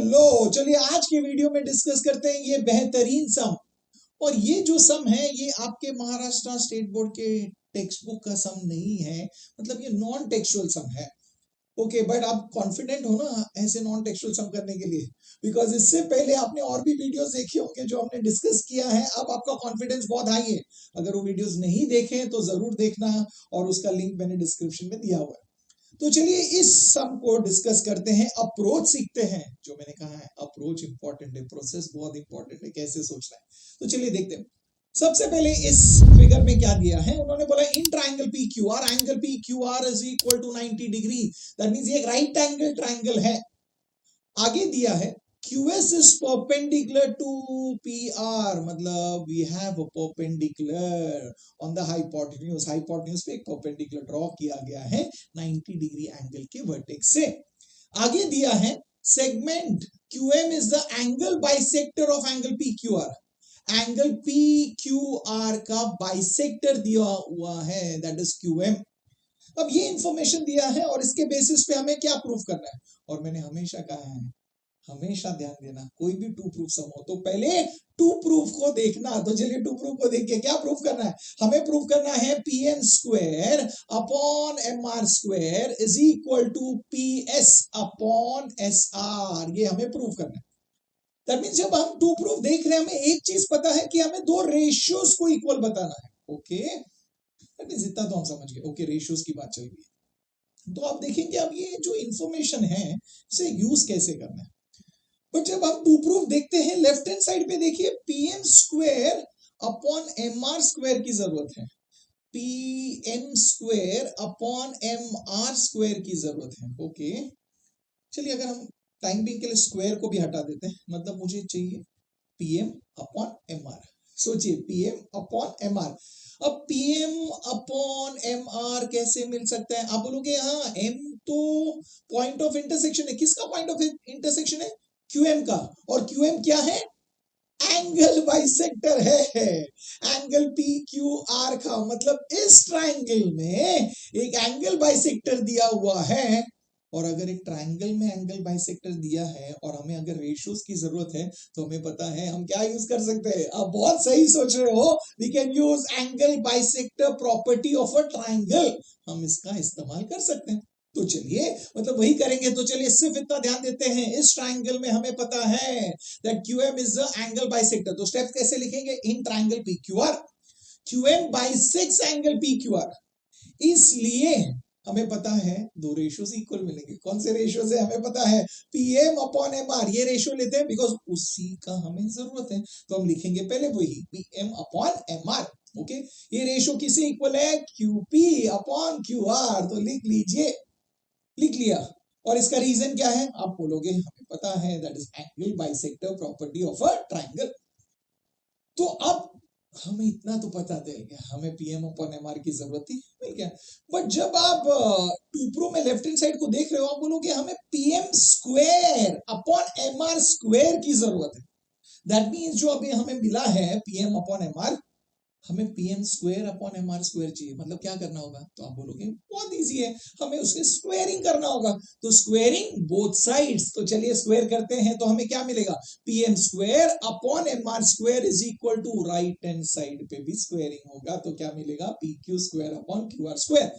Hello, चलिए आज के वीडियो में डिस्कस करते हैं ये बेहतरीन सम। और ये जो सम है ये आपके महाराष्ट्र स्टेट बोर्ड के टेक्स्ट बुक का सम नहीं है, मतलब ये नॉन टेक्सुअल सम है। ओके, बट आप कॉन्फिडेंट हो ना ऐसे नॉन टेक्सुअल सम करने के लिए? बिकॉज इससे पहले आपने और भी वीडियोस देखे होंगे जो हमने डिस्कस किया है, अब आपका कॉन्फिडेंस बहुत हाई है। अगर वो वीडियोस नहीं देखे तो जरूर देखना, और उसका लिंक मैंने डिस्क्रिप्शन में दिया हुआ है। तो चलिए इस सम को डिस्कस करते हैं, अप्रोच सीखते हैं। जो मैंने कहा है अप्रोच इंपॉर्टेंट है, प्रोसेस बहुत इंपॉर्टेंट है, कैसे सोचना है। तो चलिए देखते हैं। सबसे पहले इस फिगर में क्या दिया है, उन्होंने बोला in triangle P Q R, angle P Q R is equal to 90 degree. That means ये एक राइट एंगल ट्राइंगल है। आगे दिया है QS is perpendicular to PR, मतलब we have a perpendicular on the hypotenuse। hypotenuse पे एक perpendicular draw किया गया है 90 डिग्री एंगल के वर्टेक्स से। आगे दिया है segment QM is the angle bisector of angle PQR। Angle PQR का बाइसेक्टर दिया हुआ है, दैट इज QM। अब ये इंफॉर्मेशन दिया है और इसके बेसिस पे हमें क्या प्रूफ करना है। और मैंने हमेशा कहा है, हमेशा ध्यान देना, कोई भी टू प्रूफ सम हो तो पहले टू प्रूफ को देखना। तो चलिए टू प्रूफ को देख के क्या प्रूफ करना है, हमें प्रूफ करना है pn square upon mr square is equal to ps upon sr। ये हमें प्रूफ करना है। दैट मींस जब हम टू प्रूफ देख रहे हैं हमें एक चीज पता है कि हमें दो रेशियोज को इक्वल बताना है। ओके, दैट मींस इतना तो हम समझ गए। ओके, रेशियोज की बात चल रही है। तो आप देखेंगे अब ये जो इंफॉर्मेशन है इसे यूज कैसे करना है। बट जब हम टू प्रूफ देखते हैं, लेफ्ट हैंड साइड पे देखिए pm square upon mr square की जरूरत है। pm square upon mr square की जरूरत है। ओके, चलिए अगर हम टाइम बिंग के लिए स्क्वायर को भी हटा देते हैं, मतलब मुझे चाहिए pm अपॉन mr। सोचिए pm अपॉन mr। अब pm अपॉन mr कैसे मिल सकता है? आप बोलोगे हाँ, m तो पॉइंट ऑफ इंटरसेक्शन है। किसका पॉइंट ऑफ इंटरसेक्शन है? QM का। और QM क्या है? एंगल बाइसेक्टर है, एंगल PQR का। मतलब इस ट्राइंगल में एक एंगल बाइसेक्टर दिया हुआ है। और अगर एक ट्राइंगल में एंगल बाइसेक्टर दिया है और हमें अगर रेशियोज की जरूरत है तो हमें पता है हम क्या यूज कर सकते हैं। आप बहुत सही सोच रहे हो, we can use angle bisector property of a triangle. हम इसका इस्तेमाल कर सकते हैं। तो चलिए मतलब वही करेंगे। तो चलिए सिर्फ इतना ध्यान देते हैं, इस ट्राइंगल में हमें पता है that QM is the angle bisector. तो स्टेप्स कैसे लिखेंगे? In triangle PQR QM bisects angle PQR। इसलिए हमें पता है दो रेशियोज इक्वल मिलेंगे। कौन से रेशियोज है? हमें पता है pm अपॉन mr। ये रेशियो लेते हैं बिकॉज उसी का हमें जरूरत है। तो हम लिखेंगे पहले वही pm अपॉन mr। ओके, ये रेशियो किसे इक्वल है? QP upon QR। तो लिख लीजिए, लिख लिया। और इसका रीजन क्या है? आप बोलोगे हमें पता है that is angle bisector property of a triangle. तो अब हमें इतना तो पता चल गया, हमें pm अपॉन mr की जरूरत थी, मिल गया। बट जब आप टू प्रो में लेफ्ट हैंड साइड को देख रहे हो, आप बोलोगे हमें pm square upon mr square की जरूरत है। दैट मींस जो अभी हमें मिला है pm अपॉन mr, हमें pm square upon mr square चाहिए। मतलब क्या करना होगा? तो आप बोलोगे बहुत इजी है, हमें उसके स्क्वायरिंग करना होगा। तो स्क्वायरिंग बोथ साइड्स। तो चलिए स्क्वायर करते हैं, तो हमें क्या मिलेगा? pm square upon mr square is equal to right hand side पे भी स्क्वायरिंग होगा, तो क्या मिलेगा? pq square upon qr square.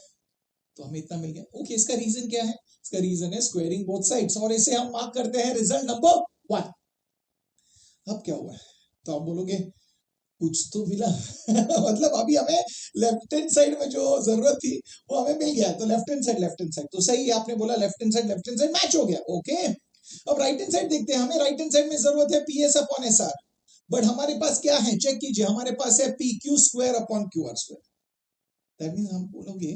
तो हमें इतना मिल गया। ओके, इसका रीजन क्या है? इसका रीजन है स्क्वायरिंग बोथ साइड्स, और इसे हम मार्क करते हैं रिजल्ट नंबर 1। अब क्या हुआ है? तो आप बोलोगे कुछ तो मिला मतलब अभी हमें लेफ्ट हैंड साइड में जो जरूरत थी वो हमें मिल गया। तो लेफ्ट हैंड साइड तो सही है, आपने बोला लेफ्ट हैंड साइड मैच हो गया। ओके, अब राइट हैंड साइड देखते हैं। हमें राइट हैंड साइड में जरूरत है PS अपॉन SR। बट हमारे पास क्या है? चेक कीजिए, हमारे पास है PQ square upon QR square. That means हम बोलोगे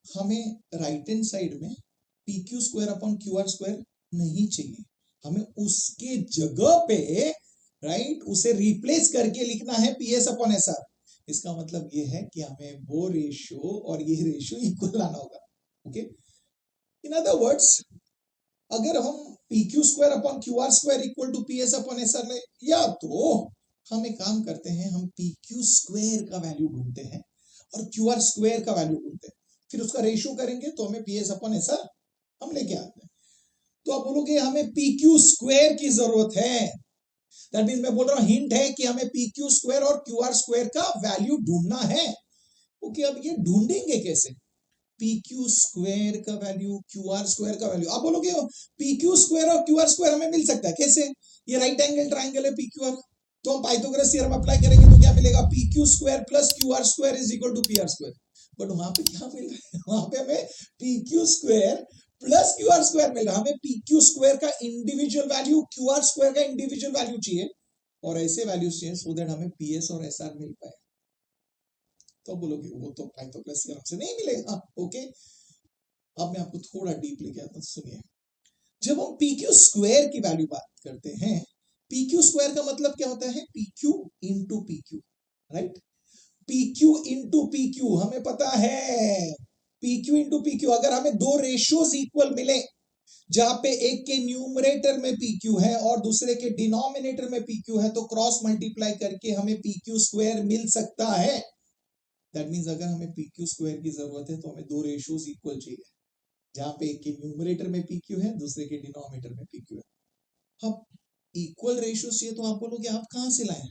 हमें राइट हैंड साइड में PQ square upon QR square नहीं चाहिए, हमें उसके जगह पे राइट उसे रिप्लेस करके लिखना है PS अपॉन SR। इसका मतलब ये है कि हमें वो रेशियो और ये रेशियो इक्वल लाना होगा। ओके, इन अदर वर्ड्स अगर हम PQ square upon QR square equal to PS upon SR ले, या तो हम एक काम करते हैं, हम PQ स्क्वायर का वैल्यू ढूंढते हैं और QR स्क्वायर का वैल्यू ढूंढते हैं, फिर उसका रेशियो करेंगे तो हमें PS अपॉन SR हम लेके आते हैं। तो आप बोलोगे हमें पी क्यू स्क्वायर की जरूरत है। दैट मीन मैं बोल रहा हूं हिंट है कि हमें पी क्यू स्क्वायर और क्यू आर स्क्वायर का वैल्यू ढूंढना है। ओके, अब ये ढूंढेंगे कैसे? पी क्यू स्क्वायर का वैल्यू, क्यू आर स्क्वायर का वैल्यू। आप बोलोगे पी क्यू स्क्वायर और क्यू आर स्क्वायर हमें मिल सकता है कैसे? ये राइट एंगल ट्राइंगल है पी क्यू आर, तो हम पाइथागोरस थ्योरम अप्लाई करेंगे तो क्या मिलेगा? P Q square plus Q R square is equal to P R square. But वहां पे क्या मिल रहा है? वहां पे हमें P Q square plus Q R square मिल रहा है। हमें पी क्यू स्क्वायर का individual value, Q R square का इंडिविजुअल वैल्यू चाहिए, और ऐसे वैल्यूज चाहिए सो दैट हमें पी एस और एस आर मिल पाए। तो बोलोगे वो तो पाइथागोरस थ्योरम से नहीं मिलेगा। ओके, अब मैं आपको थोड़ा डीप लेके आता हूं, सुनिए। जब हम पी क्यू स्क्वायर की वैल्यू बात करते हैं, पी क्यू स्क्वायर का मतलब क्या होता है? P Q into P Q, right? P Q into P Q हमें पता है, P Q into P Q. अगर हमें दो रेशियोज इक्वल मिले जहां पे एक के न्यूमरेटर में पी क्यू है और दूसरे के डिनोमिनेटर में पी क्यू है, तो क्रॉस मल्टीप्लाई करके हमें पी क्यू स्क्वायर मिल सकता है। दैट मीन्स अगर हमें पी क्यू स्क्वायर की जरूरत है तो हमें दो रेशियोज इक्वल चाहिए, जहां पे एक के न्यूमरेटर में पी क्यू है, दूसरे के डिनोमिनेटर में पी क्यू है। अब इक्वल रेशियोज चाहिए तो आप बोलोगे आप कहां से लाएं?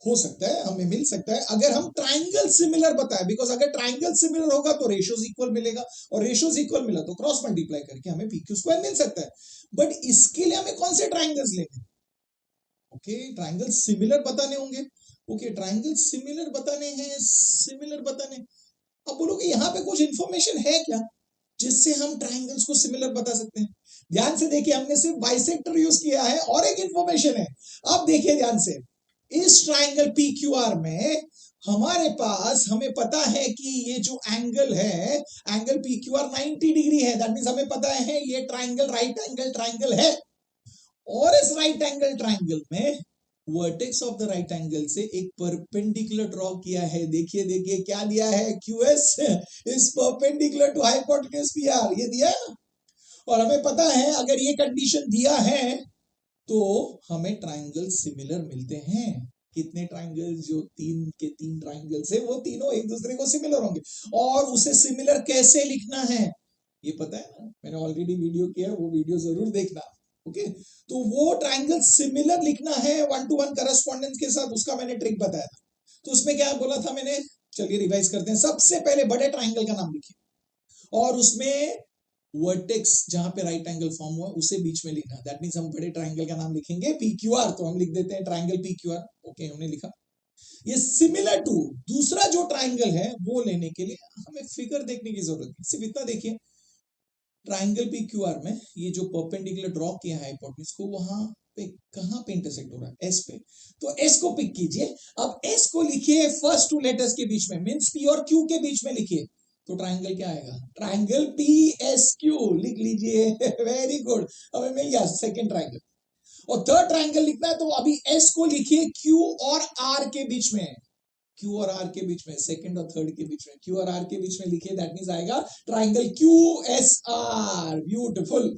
हो सकता है हमें मिल सकता है अगर हम ट्राइंगल सिमिलर बताएं, बिकॉज अगर ट्राइंगल सिमिलर होगा तो रेशियोज इक्वल मिलेगा, और रेशियोज इक्वल मिला तो क्रॉस मल्टीप्लाई करके हमें पी क्यू स्क्वायर मिल सकता है। बट इसके लिए हमें कौन से ट्राइंगल्स लेंगे? ओके, ट्राइंगल सिमिलर बताने होंगे। ओके, ट्राइंगल सिमिलर बताने हैं, सिमिलर बताने। अब बोलोगे यहाँ पे कुछ इंफॉर्मेशन है क्या जिससे हम ट्राइंगल्स को सिमिलर बता सकते हैं? ध्यान से देखिए, हमने सिर्फ बाइसेक्टर यूज किया है और एक इंफॉर्मेशन है। अब देखिए ध्यान से, इस ट्राइंगल पी क्यू आर में हमारे पास, हमें पता है कि ये जो एंगल है, angle P Q are 90 degree है। दैट मीन्स हमें पता है ये ट्राइंगल राइट एंगल ट्राइंगल है, और इस राइट एंगल ट्राइंगल में vertex of the right angle से एक परपेंडिकुलर ड्रॉ किया है। देखिए देखिए क्या दिया है? QS is perpendicular to hypotenuse PR, ये दिया है ना। और हमें पता है अगर ये कंडीशन दिया है तो हमें ट्राइंगल सिमिलर मिलते हैं। कितने ट्राइंगल्स? जो तीन के तीन ट्राइंगल्स है वो तीनों एक दूसरे को सिमिलर होंगे। और उसे सिमिलर कैसे लिखना है ये पता है ना, मैंने ऑलरेडी वीडियो किया है, वो वीडियो जरूर देखना। ओके, तो वो ट्राइंगल सिमिलर लिखना है 1-to-1 करस्पॉन्डेंस के साथ, उसका मैंने ट्रिक बताया था। तो उसमें क्या बोला था मैंने? चलिए रिवाइज करते हैं। सबसे पहले बड़े ट्राइंगल का नाम लिखिए, और उसमें वर्टेक्स जहां पे राइट एंगल फॉर्म हुआ उसे बीच में लिखना। दैट मींस हम बड़े ट्राइंगल का नाम लिखेंगे PQR, तो हम लिख देते हैं ट्राइंगल PQR। ओके, हमने लिखा। ये सिमिलर टू दूसरा जो ट्राइंगल है वो लेने के लिए हमें फिगर देखने की जरूरत है। सिर्फ इतना देखिए, ट्राइंगल PQR में ये जो परपेंडिकुलर ड्रॉ किया है हाइपोटेन्यूज को, वहां पे कहां पे इंटरसेक्ट हो रहा है? S पे। तो S को पिक कीजिए। अब S को लिखिए फर्स्ट टू लेटर्स के बीच में, मींस P और Q के बीच में लिखिए, तो ट्राइंगल क्या आएगा? ट्राइंगल PSQ लिख लीजिए। वेरी गुड, हमें मिल गया सेकंड ट्राइंगल। और थर्ड ट्राइंगल लिखना है तो अभी S को लिखिए Q और R के बीच में, Q और R के बीच में, सेकंड और थर्ड के बीच में, Q और R के बीच में लिखिए। दैट मींस आएगा ट्राइंगल QSR। ब्यूटीफुल।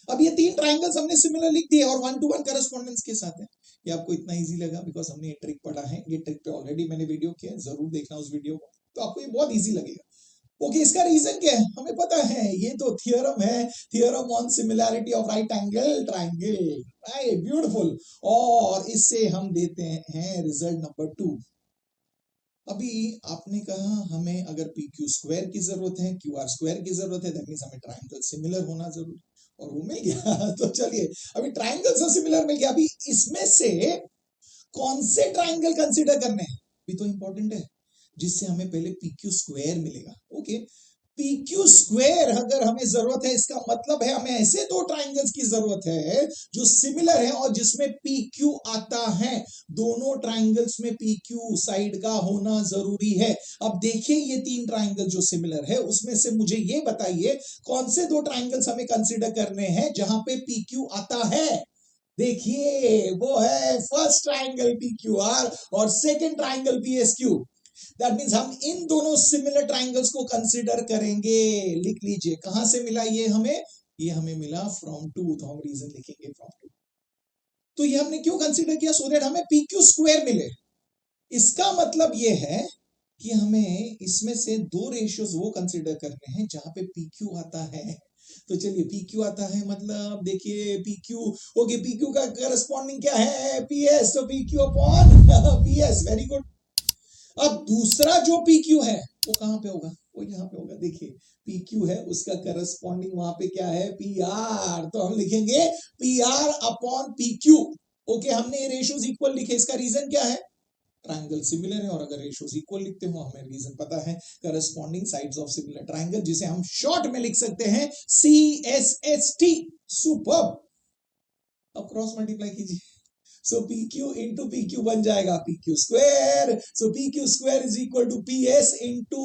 अब ये तीन ट्राइंगल्स हमने सिमिलर लिख दिए और 1-to-1 करस्पॉन्डेंस के साथ है। ये आपको इतना इजी लगा बिकॉज हमने ये ट्रिक पढ़ा है। ये ट्रिक पे ऑलरेडी मैंने वीडियो किया है, जरूर देखना उस वीडियो को, तो आपको ये बहुत इजी लगेगा। ओके, इसका रीजन क्या है हमें पता है, ये तो थियरम है, theorem on similarity of right angle triangle. Right, beautiful. और इससे हम देते हैं रिजल्ट नंबर 2। अभी आपने कहा हमें अगर पी क्यू स्क्वायर की जरूरत है, क्यू आर स्क्वायर की जरूरत है, दैट मींस हमें ट्राइंगल सिमिलर होना जरूरी, और वो मिल गया। तो चलिए, अभी ट्राइंगल से सिमिलर मिल गया। अभी इसमें से कौन से ट्राइंगल कंसीडर करने हैं भी तो इंपॉर्टेंट है, जिससे हमें पहले पी क्यू स्क्वायर मिलेगा। ओके, पी क्यू स्क्वायर अगर हमें जरूरत है, इसका मतलब है हमें ऐसे दो ट्राइंगल्स की जरूरत है जो सिमिलर है और जिसमें पी क्यू आता है। दोनों ट्राइंगल्स में पी क्यू साइड का होना जरूरी है। अब देखिए, ये तीन ट्राइंगल जो सिमिलर है उसमें से मुझे ये बताइए कौन से दो ट्राइंगल्स हमें कंसिडर करने हैं जहां पे पी क्यू आता है। देखिए, वो है फर्स्ट ट्राइंगल PQR और second triangle PSQ। That means हम इन दोनों सिमिलर ट्राइंगल्स को कंसीडर करेंगे। लिख लीजिए, कहां से मिला ये हमें? ये हमें मिला फ्रॉम 2, तो हम रीजन लिखेंगे फ्रॉम 2। तो ये हमने क्यों कंसीडर किया? सो दैट हमें PQ स्क्वायर मिले। इसका मतलब ये है कि हमें इसमें से दो रेशियोज वो कंसीडर करने हैं जहां पे PQ आता है। तो चलिए PQ आता है, मतलब देखिए PQ, ओके PQ का करस्पॉन्डिंग क्या है, PS, तो PQ upon PS, very good. अब दूसरा जो PQ है वो कहां पे होगा, वो यहाँ पे होगा, देखिए PQ है, उसका करस्पॉन्डिंग वहां पे क्या है, PR, तो हम लिखेंगे PR अपॉन PQ। ओके, हमने ये रेशियोज इक्वल लिखे, इसका रीजन क्या है, ट्रायंगल सिमिलर है, और अगर रेशियोज इक्वल लिखते हो हमें रीजन पता है, corresponding sides of similar triangle, जिसे हम शॉर्ट में लिख सकते हैं CSST। सुपर्ब। अब क्रॉस मल्टीप्लाई कीजिए, सो PQ इंटू PQ बन जाएगा PQ square, so PQ square is equal to PS into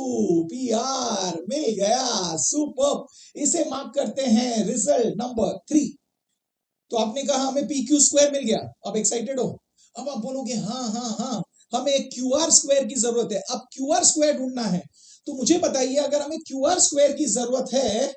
PR, मिल गया, सुपर्ब। इसे मार्क करते हैं रिजल्ट नंबर 3। तो आपने कहा हमें PQ स्क्वायर मिल गया, अब एक्साइटेड हो, अब आप बोलोगे हाँ हाँ हाँ, हमें QR स्क्वायर की जरूरत है। अब QR स्क्वायर ढूंढना है, तो मुझे बताइए अगर हमें QR स्क्वायर की जरूरत है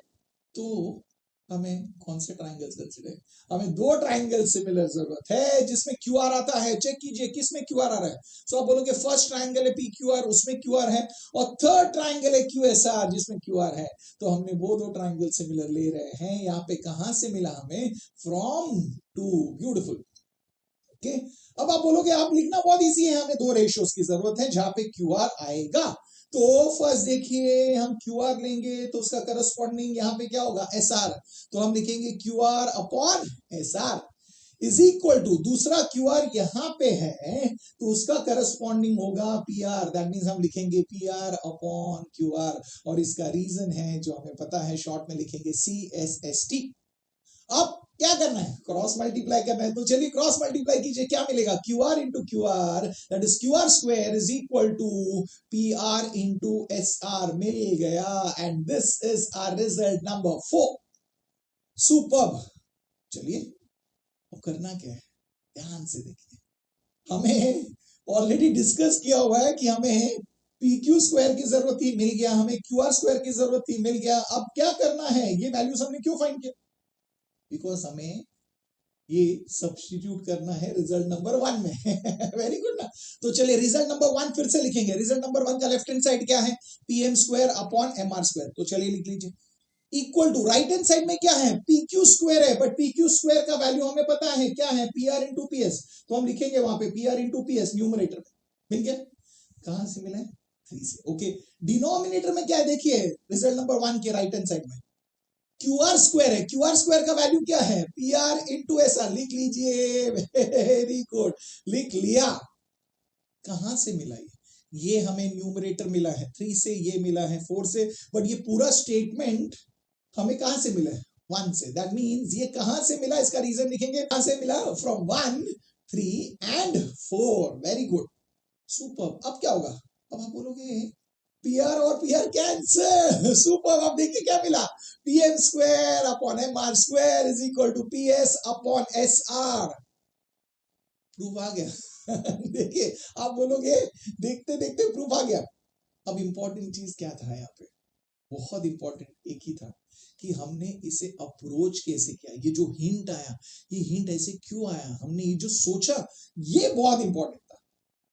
तो हमें कौन से ट्राइंगल्स कंसीडर, हमें दो ट्राइंगल सिमिलर जरूरत है जिसमें QR आता है। चेक कीजिए किस में QR आ रहा है, सो आप बोलोगे फर्स्ट ट्राइंगल है PQR, उसमें QR है, और थर्ड ट्राइंगल है QSR जिसमें QR है। तो हमने वो दो ट्राइंगल सिमिलर ले रहे हैं, यहाँ पे कहां से मिला हमें, फ्रॉम टू, ब्यूटिफुल। ओके, अब आप बोलोगे आप लिखना बहुत इजी है, हमें दो रेशियोज की जरूरत है जहां पे QR आएगा। तो फर्स्ट देखिए हम QR लेंगे तो उसका करस्पॉन्डिंग यहाँ पे क्या होगा, SR, तो हम लिखेंगे QR upon SR is equal to, दूसरा QR यहाँ पे है तो उसका करस्पॉन्डिंग होगा PR, दैट मींस हम लिखेंगे PR अपॉन QR, और इसका रीजन है जो हमें पता है, शॉर्ट में लिखेंगे CSST। अब क्या करना है, क्रॉस मल्टीप्लाई करना है, तो चलिए क्रॉस मल्टीप्लाई कीजिए, क्या मिलेगा, QR into QR, that is QR square is equal to PR into SR, मिल गया, and this is our result number 4। Superb. चलिए अब करना क्या है, ध्यान से देखिए, हमें ऑलरेडी डिस्कस किया हुआ है कि हमें PQ स्क्वायर की जरूरत थी, मिल गया, हमें QR स्क्वायर की जरूरत थी, मिल गया। अब क्या करना है, ये वैल्यूज हमने क्यों फाइंड किया, बिकॉज हमें ये सब्स्टिट्यूट करना है रिजल्ट नंबर 1 में। वेरी गुड ना, तो चलिए रिजल्ट नंबर 1 फिर से लिखेंगे। रिजल्ट नंबर 1 का लेफ्ट हैंड साइड क्या है, PM square upon MR square, तो चलिए लिख लीजिए, equal to right hand side में क्या है, PQ स्क्वायर है, बट PQ स्क्वायर का वैल्यू हमें पता है क्या है, PR इंटू PS, तो हम लिखेंगे वहां पे PR इंटू PS न्यूमरेटर में, मिल गया, कहां से मिला है, 3 से। ओके, डिनोमिनेटर में क्या है, देखिए रिजल्ट नंबर 1 के राइट हैंड साइड में QR स्क्वायर है, QR स्क्वायर का वैल्यू क्या है, PR इंटू SR, लिख लीजिए, वेरी गुड, लिख लिया। कहां से मिला ये हमें न्यूमरेटर मिला है 3 से, ये मिला है 4 से, बट ये पूरा स्टेटमेंट हमें कहां से मिला है, 1 से, दैट मींस ये कहां से मिला, इसका रीजन लिखेंगे, कहां से मिला, from 1, 3 and 4, very good, super. अब क्या होगा, अब आप बोलोगे PR और PR कैंसिल, सुपर। अब देखिए क्या मिला, PM square upon MR square is equal to PS upon SR, proof आ गया। देखिए आप बोलोगे देखते देखते प्रूफ आ गया। अब इंपॉर्टेंट चीज क्या था यहाँ पे, बहुत इंपॉर्टेंट एक ही था कि हमने इसे अप्रोच कैसे किया, ये जो हिंट आया, ये हिंट ऐसे क्यों आया, हमने ये जो सोचा, ये बहुत इंपॉर्टेंट था।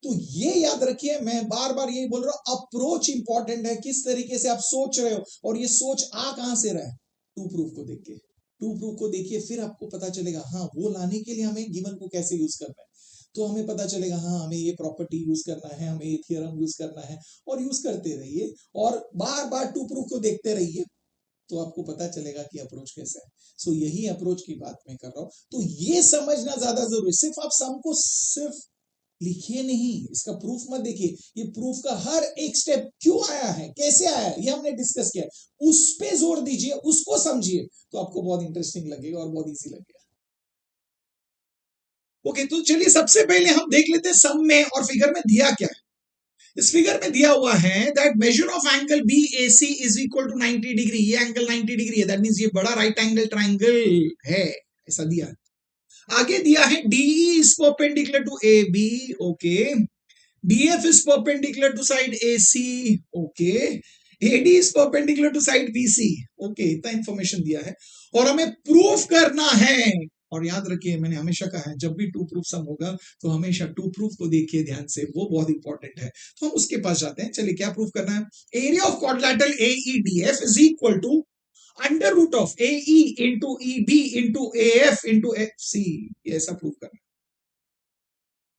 तो ये याद रखिए, मैं बार बार यही बोल रहा हूं, अप्रोच इंपॉर्टेंट है, किस तरीके से आप सोच रहे हो, और ये सोच आ कहां से रहा है, टू प्रूफ को देख के, टू प्रूफ को देखिए, फिर आपको पता चलेगा हाँ वो लाने के लिए हमें गिवन को कैसे यूज करना है, तो हमें पता चलेगा हाँ हमें ये प्रॉपर्टी यूज करना है, हमें ये थियरम यूज करना है, और यूज करते रहिए और बार बार टू प्रूफ को देखते रहिए, तो आपको पता चलेगा कि अप्रोच कैसा है। सो यही अप्रोच की बात मैं कर रहा हूं, तो ये समझना ज्यादा जरूरी, सिर्फ आप सम को सिर्फ लिखिए नहीं, इसका प्रूफ मत देखिए, ये प्रूफ का हर एक स्टेप क्यों आया है, कैसे आया है, ये हमने डिस्कस किया है, उस पे जोर दीजिए, उसको समझिए, तो आपको बहुत इंटरेस्टिंग लगेगा और बहुत इजी लगेगा। ओके, तो चलिए सबसे पहले हम देख लेते हैं सम में और फिगर में दिया क्या है। इस फिगर में दिया हुआ है that measure of angle BAC is equal to 90 degree, ये एंगल 90 डिग्री है, दैट मींस ये बड़ा राइट एंगल ट्राइंगल है, ऐसा दिया। आगे दिया है DE is perpendicular to AB, okay, BF is perpendicular to side AC, okay, AD is perpendicular to side BC, okay, इतना इंफॉर्मेशन दिया है और हमें प्रूफ करना है। और याद रखिए मैंने हमेशा कहा है जब भी टू प्रूफ सम होगा तो हमेशा टू प्रूफ को देखिए ध्यान से, वो बहुत इंपॉर्टेंट है। तो हम उसके पास जाते हैं, चलिए क्या प्रूफ करना है, area of quadrilateral AEDF is equal to, under root of A E into E B into A F into F C, ऐसा प्रूव करना।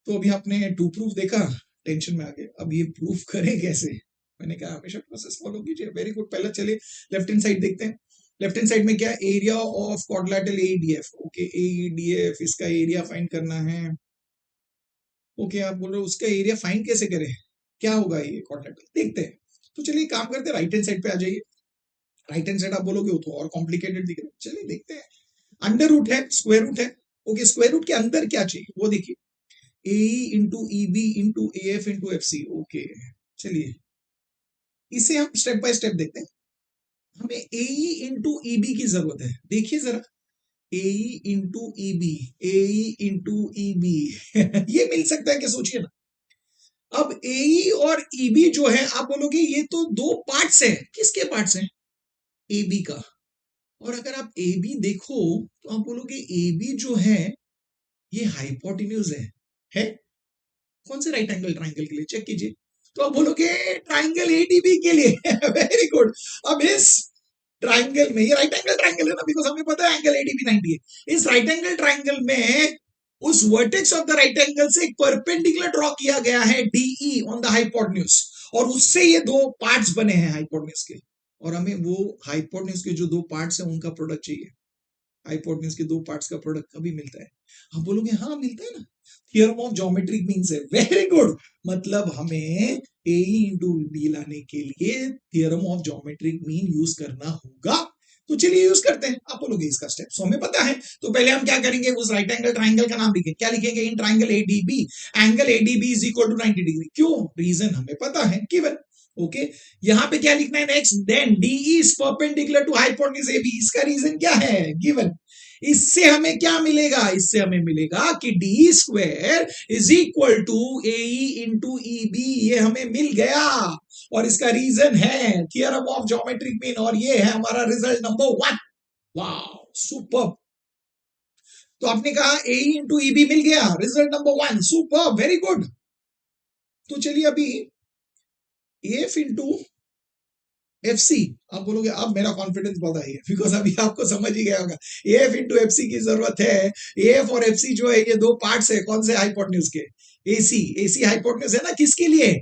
तो अभी आपने टू प्रूफ देखा, टेंशन में आ गए, अब ये प्रूफ करें कैसे? मैंने कहा हमेशा प्रोसेस फॉलो कीजिए। Very good. पहले चलिए लेफ्ट हैंड साइड देखते हैं। लेफ्ट हैंड साइड में क्या, एरिया ऑफ क्वाड्रिलेटरल एईडीएफ। ओके, एईडीएफ इसका एरिया फाइंड करना है। ओके, आप बोल रहे हो उसका एरिया फाइंड कैसे करें, क्या होगा ये क्वाड्रिलेटरल, देखते हैं। तो चलिए काम करते हैं, राइट हैंड साइड पे आ जाइए। राइट हैंड साइड आप बोलोगे वो तो और कॉम्प्लिकेटेड दिख रहा है, चलिए देखते हैं। अंडर रूट है, स्क्वायर रूट है। ओके, स्क्वायर रूट के अंदर क्या चाहिए वो देखिए, A into E B into A F into F C. Okay, चलिए इसे हम स्टेप बाय स्टेप देखते हैं। हमें ए इंटू ई बी की जरूरत है, देखिए जरा, ए इंटू ई बी, ए इंटू ई बी ये मिल सकता है क्या, सोचिए ना। अब ए और ई बी जो है, आप बोलोगे ये तो दो पार्ट्स है, किसके पार्ट्स हैं, ए बी का। और अगर आप ए बी देखो तो आप बोलोगे ए बी जो है ये हाइपोटेन्यूज है कौन से राइट एंगल ट्राइंगल के लिए, चेक कीजिए। तो आप बोलोगे ट्राइंगल एडीबी के लिए वेरी गुड। अब इस ट्राइंगल में, ये राइट एंगल ट्राइंगल है ना, बिकॉज हमें पता है एंगल एडीबी 90 है। इस राइट एंगल ट्राइंगल में उस vertex of the right angle से एक परपेंडिकुलर ड्रॉ किया गया है डीई ऑन द हाइपोटेन्यूज, और उससे ये दो पार्ट्स बने हैं हाइपोटेन्यूज के, और हमें वो हाइपोटेन्यूज के जो दो पार्ट्स हैं उनका प्रोडक्ट चाहिए। हाइपोटेन्यूज के दो पार्ट्स का प्रोडक्ट कभी मिलता है, आप बोलोगे हाँ मिलता है ना, थियरम ऑफ ज्योमेट्रिक मीन्स है। वेरी गुड, मतलब हमें ए इंटू बी लाने के लिए theorem of geometric mean use करना होगा। तो चलिए यूज करते हैं। आप बोलोगे इसका स्टेप सो हमें पता है, तो पहले हम क्या करेंगे, उस राइट एंगल ट्राइंगल का नाम लिखेंगे, क्या लिखेंगे, in triangle ADB angle ADB is equal to 90 degree. क्यों, रीजन हमें पता है, गिवन। ओके, यहाँ पे क्या लिखना है next, then D is perpendicular to hypotenuse AB, इसका रीजन क्या है, गिवन। इससे हमें क्या मिलेगा, इससे हमें मिलेगा कि D square is equal to A into E B, ये हमें मिल गया, और इसका रीजन है थियरम ऑफ ज्योमेट्रिक मीन, और ये है हमारा रिजल्ट नंबर 1। Wow, super. तो आपने कहा ए इंटू ई बी मिल गया, result number 1, super, very good. तो चलिए अभी एफ इंटू एफ सी, आप बोलोगे अब मेरा कॉन्फिडेंस बढ़ा है, बिकॉज अभी आपको समझ ही गया होगा एफ इंटू एफ सी की जरूरत है। एफ और एफ सी जो है ये दो पार्ट्स है, कौन से, हाइपोटेन्यूज के। एसी हाइपोटेन्यूज है ना, किसके लिए,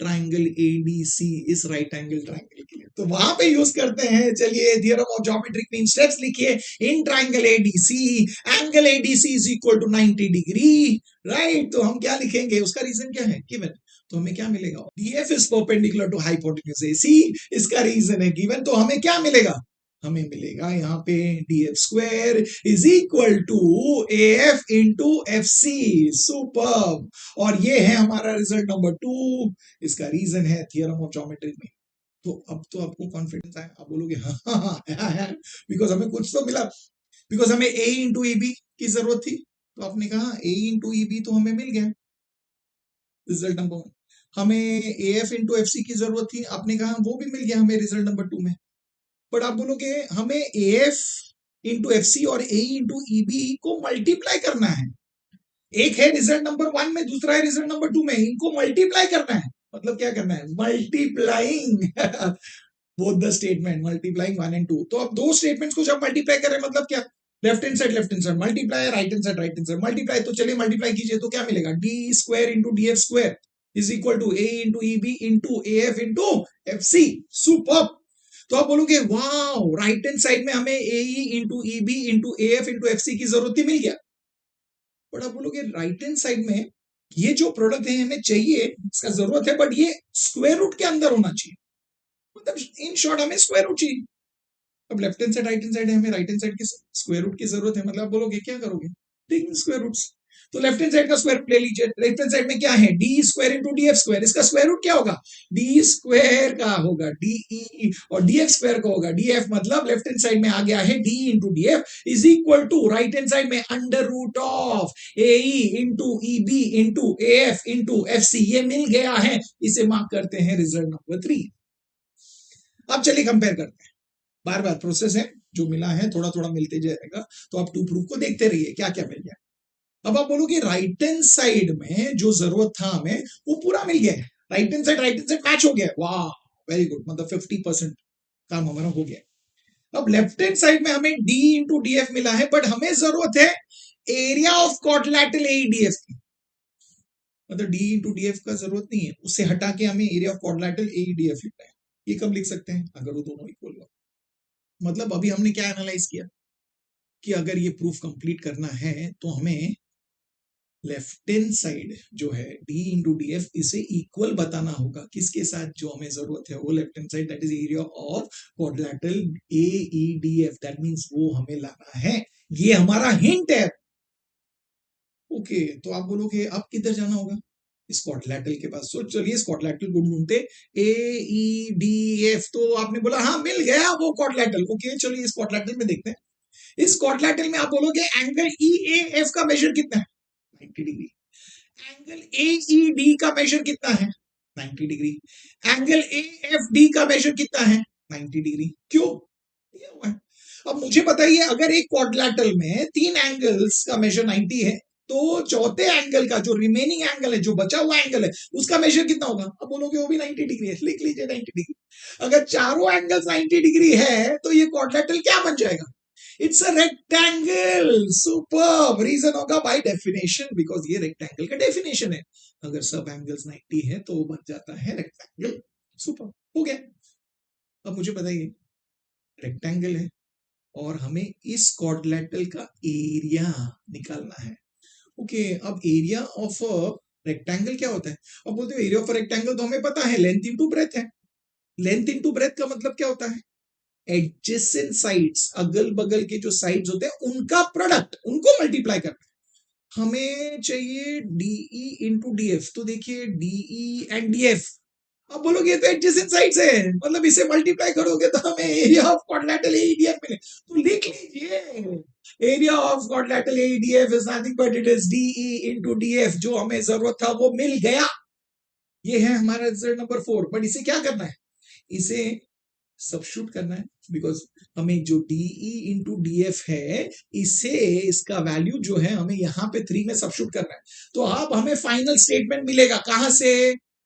ट्राइंगल एडीसी, इस राइट एंगल ट्राइंगल के लिए, तो वहां पे यूज करते हैं। चलिए theorem of geometric mean, steps लिखिए, in triangle ADC angle ADC is equal to 90 degree, right. तो हम क्या लिखेंगे, उसका रीजन क्या है, गिवन। तो हमें क्या मिलेगा, DF is perpendicular to hypotenuse AC, इसका रीजन है गिवन। तो हमें क्या मिलेगा, हमें मिलेगा यहाँ पे DF square is equal to AF into FC, super. और ये है हमारा रिजल्ट नंबर 2, इसका रीजन है थियरम ऑफ ज्योमेट्रिक मीन। तो अब तो आपको कॉन्फिडेंस आया, आप बोलोगे हाँ, बिकॉज हमें कुछ तो मिला, बिकॉज हमें A इंटू EB की जरूरत थी, तो आपने कहा A इंटू EB तो हमें मिल गया, रिजल्ट नंबर 1। हमें AF इंटू एफ सी की जरूरत थी, आपने कहा वो भी मिल गया हमें रिजल्ट नंबर 2 में। बट आप बोलोगे हमें AF इंटू एफ सी और A इंटू EB को मल्टीप्लाई करना है, एक है रिजल्ट नंबर 1 में, दूसरा है रिजल्ट नंबर 2 में, इनको मल्टीप्लाई करना है। मतलब क्या करना है, multiplying both the statement, multiplying 1 and 2। तो अब दो स्टेटमेंट्स को जब मल्टीप्लाई करें, मतलब क्या, left hand side multiply, right hand side multiply. तो चलिए मल्टीप्लाई कीजिए, तो क्या मिलेगा, D square into D F square is equal to A into E B into A F into F C, super. तो आप बोलोगे वाओ, राइट हैंड साइड में हमें A into E B into A F into F C की जरूरत ही मिल गया। But आप बोलोगे राइट हैंड साइड में ये जो प्रोडक्ट है हमें चाहिए, इसका जरूरत है, बट ये स्क्वायर रूट के अंदर होना चाहिए, मतलब इन शॉर्ट हमें स्क्वायर रूट चाहिए। अब left hand side right hand side है, हमें राइट हैंड साइड की स्क्वायर रूट की जरूरत है, मतलब आप बोलोगे क्या करोगे, टेकिंग स्क्वायर रूट्स। तो लेफ्ट हैंड साइड का स्क्वायर रूट ले लीजिए, लेफ्ट हैंड साइड में क्या है, D square into D F square, इसका स्क्वायर रूट क्या होगा, डी स्क्वायर का होगा डीई, और डी एफ स्क्वायर का होगा डी एफ, मतलब लेफ्ट हैंड साइड में आ गया है D into D F is equal to right hand side में under root of A into E B into A F into F C, ये मिल गया है, इसे मार्क करते हैं रिजल्ट नंबर 3। अब चलिए कंपेयर करते हैं, बार बार प्रोसेस है, जो मिला है थोड़ा थोड़ा मिलते जाएगा, तो आप टू प्रूफ को देखते रहिए क्या क्या मिल गया। अब आप बोलोगे राइट हैंड साइड में जो जरूरत था हमें वो पूरा मिल गया है, राइट हैंड साइड मैच हो गया, वाह वेरी गुड, मतलब 50% काम हमारा हो गया। अब लेफ्ट हैंड साइड में हमें डी इंटू डी एफ मिला है, बट हमें जरूरत है एरिया ऑफ क्वाड्रिलेटरल एईडीएफ की। मतलब डी इंटू डी एफ का जरूरत नहीं है, उससे हटा के हमें एरिया ऑफ क्वाड्रिलेटरल एईडीएफ लिखना है। ये कब लिख सकते हैं? अगर वो दोनों इक्वल हो। मतलब अभी हमने क्या एनालाइज किया कि अगर ये प्रूफ कंप्लीट करना है तो हमें लेफ्ट हैंड साइड जो है डी इंटू डी एफ इसे इक्वल बताना होगा किसके साथ, जो हमें जरूरत है वो left hand side, that is area of quadrilateral AEDF, that means वो हमें लाना है। ये हमारा हिंट है। ओके, तो आप बोलोगे अब किधर जाना होगा? इस क्वाड्रिलेटरल के पास। सो चलिए इस क्वाड्रिलेटरल को ढूंढते। एईडीएफ, तो आपने बोला हाँ मिल गया वो क्वाड्रिलेटरल। ओके चलिए इस क्वाड्रिलेटरल में देखते हैं। इस क्वाड्रिलेटरल में आप बोलोगे एंगल ईएएफ का मेजर कितना है? 90 डिग्री। एंगल एईडी का मेजर कितना है? 90 डिग्री। एंगल एएफडी का मेजर कितना है? 90 डिग्री। क्यों? दिया हुआ है। अब मुझे बताइए, अगर एक क्वाड्रिलेटरल में 3 एंगल्स का मेजर 90 है, तो चौथे एंगल का जो रिमेनिंग एंगल है, जो बचा हुआ एंगल है, उसका मेजर कितना होगा? अब बोलोगे वो भी 90 डिग्री है, लिख लीजिए 90 डिग्री। अगर चारों एंगल्स 90 डिग्री है तो ये क्वाड्रिलेटरल क्या बन जाएगा? It's a rectangle. Superb. Reason होगा बाय डेफिनेशन, बिकॉज ये रेक्टेंगल का डेफिनेशन है। अगर सब एंगल्स 90 है तो वो बन जाता है रेक्टेंगल। सुपर, हो गया। अब मुझे बताइए, रेक्टेंगल है और हमें इस क्वाड्रिलेटरल का एरिया निकालना है। ओके, अब एरिया ऑफ रेक्टेंगल क्या होता है? अब बोलते हो एरिया ऑफ रेक्टेंगल तो हमें पता है, लेंथ इनटू ब्रेथ है। लेंथ इनटू ब्रेथ का मतलब क्या होता है? एडजेसेंट साइड्स, अगल बगल के जो साइड्स होते हैं उनका प्रोडक्ट, उनको मल्टीप्लाई करना है। हमें चाहिए डीई इंटू डीएफ, तो देखिए डीई एंड डीएफ, अब बोलोगे तो एडजेसेंट साइड्स है, मतलब इसे मल्टीप्लाई करोगे तो हमें एरिया ऑफ क्वाड्रिलेटरल एईडीएफ मिले। तो लिख लीजिए area of quadrilateral AEDF is nothing but it is DE into DF. जो हमें जरूरत था वो मिल गया। ये है हमारा रिजल्ट नंबर 4। बट इसे क्या करना है? इसे सबस्टिट्यूट करना है, बिकॉज हमें जो डीई इंटू डीएफ है, इसे इसका वैल्यू जो है हमें यहाँ पे 3 में सबस्टिट्यूट करना है। तो अब हमें फाइनल स्टेटमेंट मिलेगा कहां से?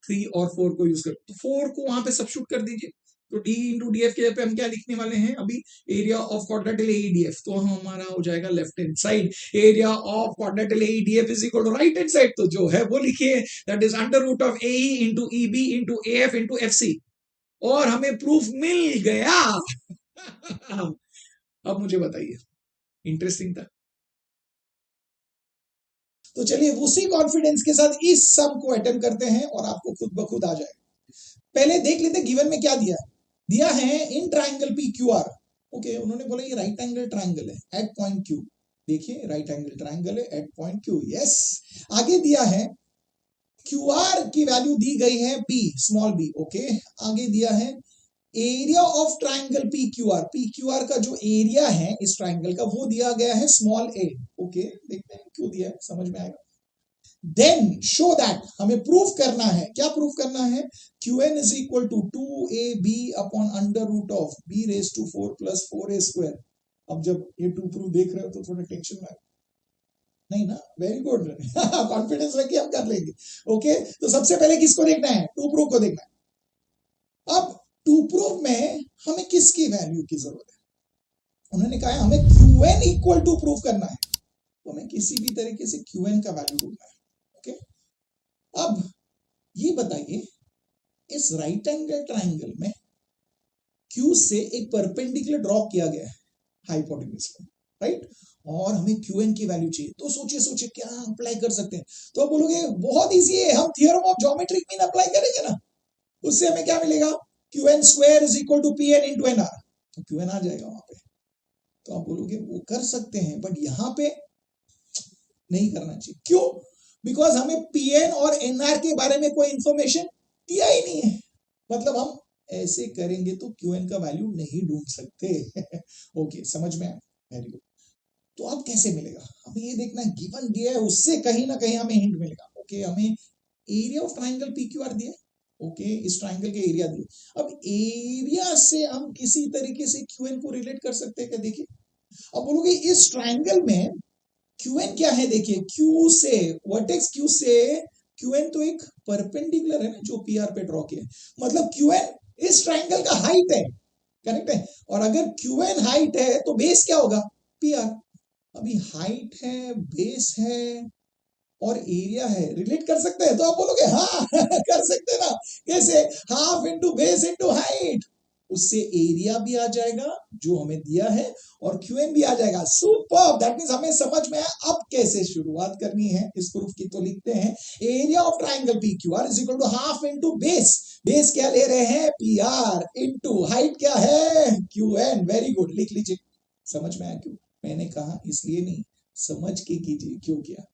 3 और 4 को यूज कर, तो 4 को वहां पे सबस्टिट्यूट कर दीजिए। तो डी इंटू डीएफ के पे हम क्या लिखने वाले हैं अभी? Area of quadrilateral AEDF. तो हमारा हो जाएगा left hand side area of quadrilateral AEDF is equal to right hand side, तो जो है वो लिखिए, that is under root of AE into EB into AF into FC. और हमें प्रूफ मिल गया। अब मुझे बताइए, इंटरेस्टिंग था। तो चलिए उसी कॉन्फिडेंस के साथ इस सम को अटेम्प्ट करते हैं और आपको खुद ब खुद आ जाएगा। पहले देख लेते गिवन में क्या दिया है। दिया है इन triangle P Q are. Okay, उन्होंने बोला ये राइट एंगल ट्राइंगल है एट पॉइंट क्यू। देखिए राइट एंगल ट्राइंगल है एट पॉइंट क्यू। यस। आगे दिया है क्यू आर की वैल्यू दी गई है बी, स्मॉल बी। ओके, आगे दिया है area of triangle P Q are. P Q R का जो एरिया है इस ट्राइंगल का वो दिया गया है स्मॉल ए। ओके, देखते हैं क्यों दिया है, समझ में आएगा। देन शो दैट, हमें प्रूफ करना है। क्या प्रूफ करना है? Q N is equal to 2ab upon under root of b raise to 4 plus 4a square. अब जब ये 2 प्रूफ देख रहे हो तो थोड़ा टेंशन में नहीं ना? Very good. कॉन्फिडेंस रखिए, हम कर लेंगे। ओके, तो सबसे पहले किसको देखना है? 2 प्रूफ को देखना है। अब 2 प्रूफ में हमें किसकी वैल्यू की जरूरत है? उन्होंने कहा है हमें क्यूएन इक्वल टू प्रूफ करना है, तो हमें किसी भी तरीके से क्यूएन का वैल्यू ढूंढना है। ओके, अब ये बताइए इस राइट एंगल ट्राइंगल में क्यू से एक परपेंडिकुलर ड्रॉ किया गया है हाइपोटेन्यूज को, राइट? और हमें क्यूएन की वैल्यू चाहिए, तो सोचिए सोचिए क्या अप्लाई कर सकते हैं। तो आप बोलोगे बहुत इजी है, हम theorem of geometric mean apply करेंगे ना, उससे हमें क्या मिलेगा? QN square is equal to PN into N R. तो क्यूएन आ जाएगा वहां पे। तो आप बोलोगे वो कर सकते हैं, बट यहां पे नहीं करना चाहिए। क्यों? बिकॉज हमें पीएन और एनआर के बारे में कोई इंफॉर्मेशन दिया ही नहीं है। मतलब हम ऐसे करेंगे तो क्यूएन का वैल्यू नहीं ढूंढ सकते। ओके, समझ में आया? Very good. तो अब कैसे मिलेगा? हमें ये देखना है गिवन दिया है, उससे कहीं ना कहीं हमें हिंट मिलेगा। ओके, हमें एरिया ऑफ ट्राइंगल पीक्यूआर दिया। ओके, इस ट्राइंगल के एरिया दिए। अब एरिया से हम किसी तरीके से क्यूएन को रिलेट कर सकते हैं क्या? देखिए, अब बोलोगे इस ट्राइंगल में क्यूएन क्या है? देखिए क्यू से वर्टेक्स, क्यू से क्यूएन तो एक परपेंडिकुलर है ना जो पीआर पे ड्रॉ किया है, मतलब क्यूएन इस ट्राइंगल का हाइट है। करेक्ट है। और अगर क्यू एन हाइट है तो बेस क्या होगा, पी आर। अभी हाइट है, बेस है और एरिया है, रिलेट कर सकते हैं? तो आप बोलोगे हाँ कर सकते हैं ना। कैसे? Half into base into height, उससे एरिया भी आ जाएगा जो हमें दिया है और क्यूएन भी आ जाएगा। सुपर, दैट मींस हमें समझ में आया अब कैसे शुरुआत करनी है इस प्रूफ की। तो लिखते हैं area of triangle P Q R is equal to half into base. Base क्या ले रहे हैं, पी आर, इंटू हाइट क्या है, क्यू एन। वेरी गुड, लिख लीजिए। समझ में आया क्यों मैंने कहा? इसलिए नहीं, समझ के कीजिए क्यों किया।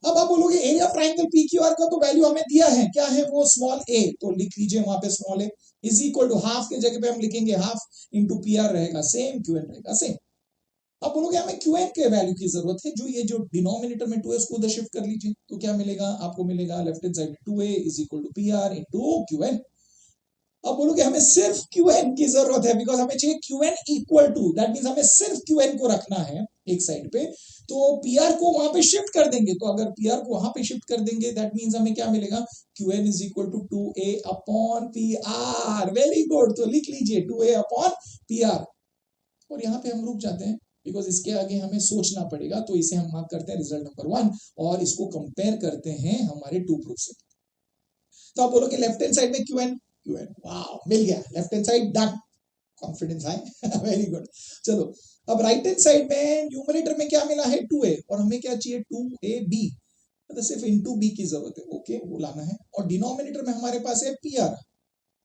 अब आप बोलोगे area of triangle P Q R का तो वैल्यू हमें दिया है, क्या है वो, स्मॉल ए। तो लिख लीजिए वहां पे small A is equal to half के जगह पे हम लिखेंगे हाफ इंटू पी आर रहेगा सेम, क्यू एन रहेगा सेम। अब बोलोगे हमें क्यू एन के वैल्यू की जरूरत है, जो ये जो डिनोमिनेटर में 2 उसको उधर शिफ्ट कर लीजिए। तो क्या मिलेगा आपको, मिलेगा लेफ्ट हैंड साइड में 2a is equal to P R into Q N. अब बोलोगे हमें सिर्फ क्यूएन की जरूरत है, बिकॉज हमें चाहिए QN equal to, that means हमें सिर्फ क्यूएन को रखना है एक साइड पे। तो पीआर को वहां पे शिफ्ट कर देंगे, तो अगर पीआर को वहां पे शिफ्ट कर देंगे दैट मींस हमें क्या मिलेगा, QN is equal to 2a upon P R. Very good, तो लिख लीजिए 2a अपॉन पी आर। और यहाँ पे हम रुक जाते हैं बिकॉज इसके आगे हमें सोचना पड़ेगा, तो इसे हम मार्क करते हैं रिजल्ट नंबर 1 और इसको कंपेयर करते हैं हमारे 2 प्रूफ से। तो आप बोलोगे लेफ्ट हैंड साइड में क्यूएन, क्यूएन वाओ मिल गया, left hand side done, confidence high very good. चलो अब राइट हैंड साइड में न्यूमरेटर में क्या मिला है, 2a, और हमें क्या चाहिए 2ab, मतलब सिर्फ इनटू b की जरूरत है, ओके वो लाना है। और डिनोमिनेटर में हमारे पास है pr,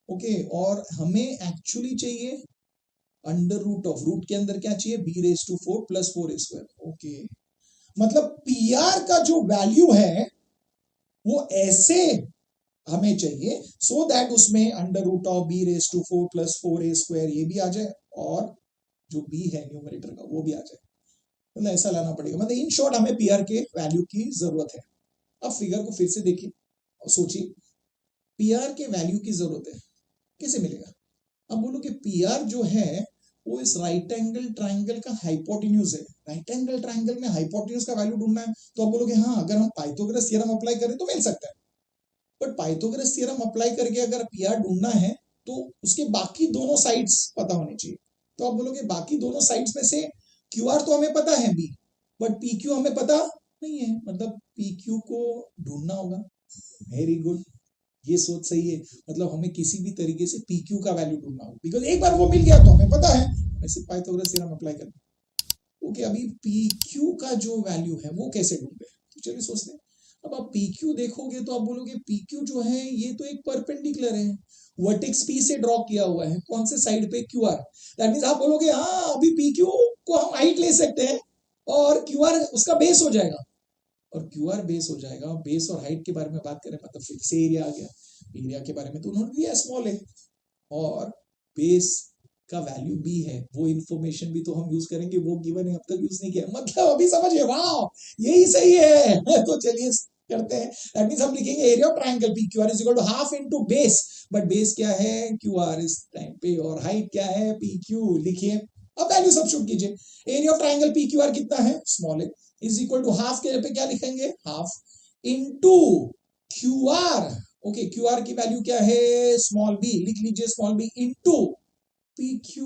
ओके, और हमें एक्चुअली चाहिए अंडर रूट ऑफ, रूट के अंदर क्या चाहिए, b raise to 4 plus 4a², okay. मतलब pr का जो वैल्यू है वो ऐसे हमें चाहिए सो दैट उसमें under root of B raise to 4 plus 4a² ये भी आ जाए और जो b है न्यूमरेटर का वो भी आ जाए, मतलब ऐसा लाना पड़ेगा। मतलब इन शॉर्ट हमें pr के वैल्यू की जरूरत है। अब फिगर को फिर से देखिए और सोचिए, pr के वैल्यू की जरूरत है, कैसे मिलेगा? अब बोलो कि pr जो है वो इस राइट एंगल ट्राइंगल का हाइपोटेन्यूज है। राइट एंगल ट्राइंगल में हाइपोटेन्यूज का वैल्यू ढूंढना है, तो अब बोलोगे हाँ अगर हम पाइथागोरस थ्योरम अप्लाई करें तो मिल सकता है। बट पाइथागोरस थ्योरम अप्लाई करके अगर पीआर ढूंढना है तो उसके बाकी दोनों साइड्स पता होने चाहिए। तो आप बोलोगे बाकी दोनों साइड्स में से क्यूआर तो हमें पता है बी, बट पीक्यू हमें पता नहीं है, मतलब पीक्यू को ढूंढना होगा। वेरी गुड, ये सोच सही है, मतलब हमें किसी भी तरीके से पीक्यू का वैल्यू ढूंढना होगा, बिकॉज एक बार वो मिल गया तो हमें पता है, हमें सिर्फ पाइथागोरस थ्योरम अप्लाई करना। ओके, अभी पीक्यू का जो वैल्यू है वो कैसे ढूंढे, तो चलिए सोचते हैं। अब आप PQ देखोगे तो आप बोलोगे PQ जो है ये तो एक परपेंडिकुलर है, वर्टेक्स P से ड्रॉ किया हुआ है, कौन से साइड पे, QR। दैट मींस आप बोलोगे हाँ अभी PQ को हम हाइट ले सकते हैं और QR उसका बेस हो जाएगा, और QR बेस हो जाएगा। बेस और हाइट के बारे में बात करें मतलब फिर से एरिया आ गया। एरिया के बारे में तो उन्होंने दिया स्मॉल है, और बेस का वैल्यू b है, वो इन्फॉर्मेशन भी तो हम यूज करेंगे, वो गिवन है अब तक यूज नहीं किया, मतलब अभी समझिए, वाह यही सही है तो चलिए करते हैं। दैट मींस हम लिखेंगे area of triangle PQR is equal to half into base, but base क्या है QR इस टाइम पे, और हाइट क्या है PQ, लिखिए। अब वैल्यू सब्स्टिट्यूट कीजिए, एरिया ऑफ ट्रायंगल PQR कितना है, स्मॉल है, इज इक्वल टू हाफ के पे क्या लिखेंगे, half into QR, okay QR की वैल्यू क्या है, स्मॉल b, लिख लीजिए small b into PQ,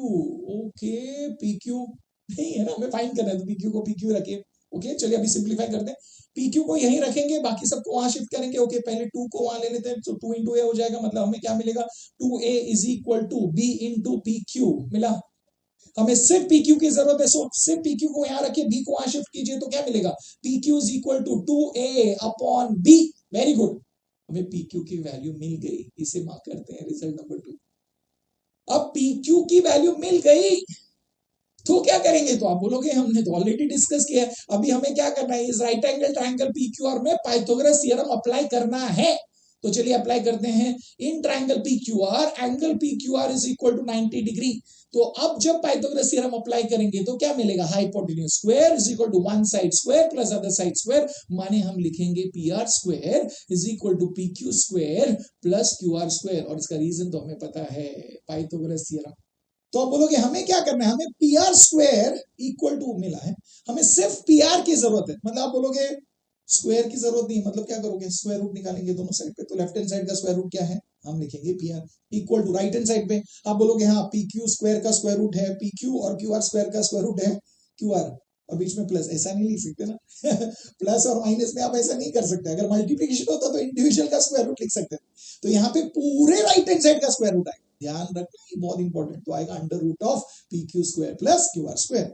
okay PQ नहीं है ना, हमें फाइंड करना है तो PQ को PQ रखिए। ओके चलिए अभी सिंप्लीफाई करते हैं, PQ को यहीं रखेंगे, बाकी सबको वहां शिफ्ट करेंगे। ओके पहले 2 को वहां ले लेते हैं, तो 2 इंटू ए हो जाएगा, मतलब हमें क्या मिलेगा, 2a is equal to b into PQ मिला। हमें सिर्फ PQ की जरूरत है, सो सिर्फ PQ को यहाँ रखिए, b को वहां शिफ्ट कीजिए, तो क्या मिलेगा, PQ is equal to 2a upon b। Very good, हमें PQ की वैल्यू मिल गई, इसे मार्क करते हैं रिजल्ट नंबर 2। अब PQ की वैल्यू मिल गई तो क्या करेंगे, तो आप बोलोगे हमने तो ऑलरेडी डिस्कस किया है, अभी हमें क्या करना है, इस राइट एंगल ट्रायंगल PQR में पाइथागोरस थ्योरम अप्लाई करना है। तो चलिए अप्लाई करते हैं, in triangle PQR angle PQR is equal to 90 degree. तो अब जब पाइथागोरस थ्योरम अप्लाई करेंगे तो क्या मिलेगा, hypotenuse square is equal to one side square plus other side square, माने हम लिखेंगे PR square is equal to PQ square plus QR square, और इसका रीजन तो हमें पता है, पाइथागोरस थ्योरम। तो आप बोलोगे हमें क्या करना है, हमें PR स्क्वायर इक्वल टू मिला है, हमें सिर्फ PR की जरूरत है। मतलब आप बोलोगे स्क्वायर की जरूरत नहीं, मतलब क्या करोगे, स्क्वायर रूट निकालेंगे दोनों साइड पे, तो लेफ्ट हैंड साइड का स्क्वायर रूट क्या है, हम लिखेंगे P R equal to, right hand side पे आप बोलोगे हाँ पी क्यू स्क्वायर का स्क्वायर रूट है पी क्यू और क्यू आर स्क्वायर का स्क्वायर रूट है क्यू आर, और बीच में प्लस, ऐसा नहीं लिख सकते ना प्लस और माइनस में आप ऐसा नहीं कर सकते, अगर मल्टीप्लिकेशन होता तो इंडिविजुअल का स्क्वायर रूट लिख सकते, तो यहाँ पे पूरे राइट हैंड साइड का स्क्वायर रूट आएगा, ध्यान रखना ये बहुत इंपॉर्टेंट, तो आएगा under root of P Q square plus Q R square.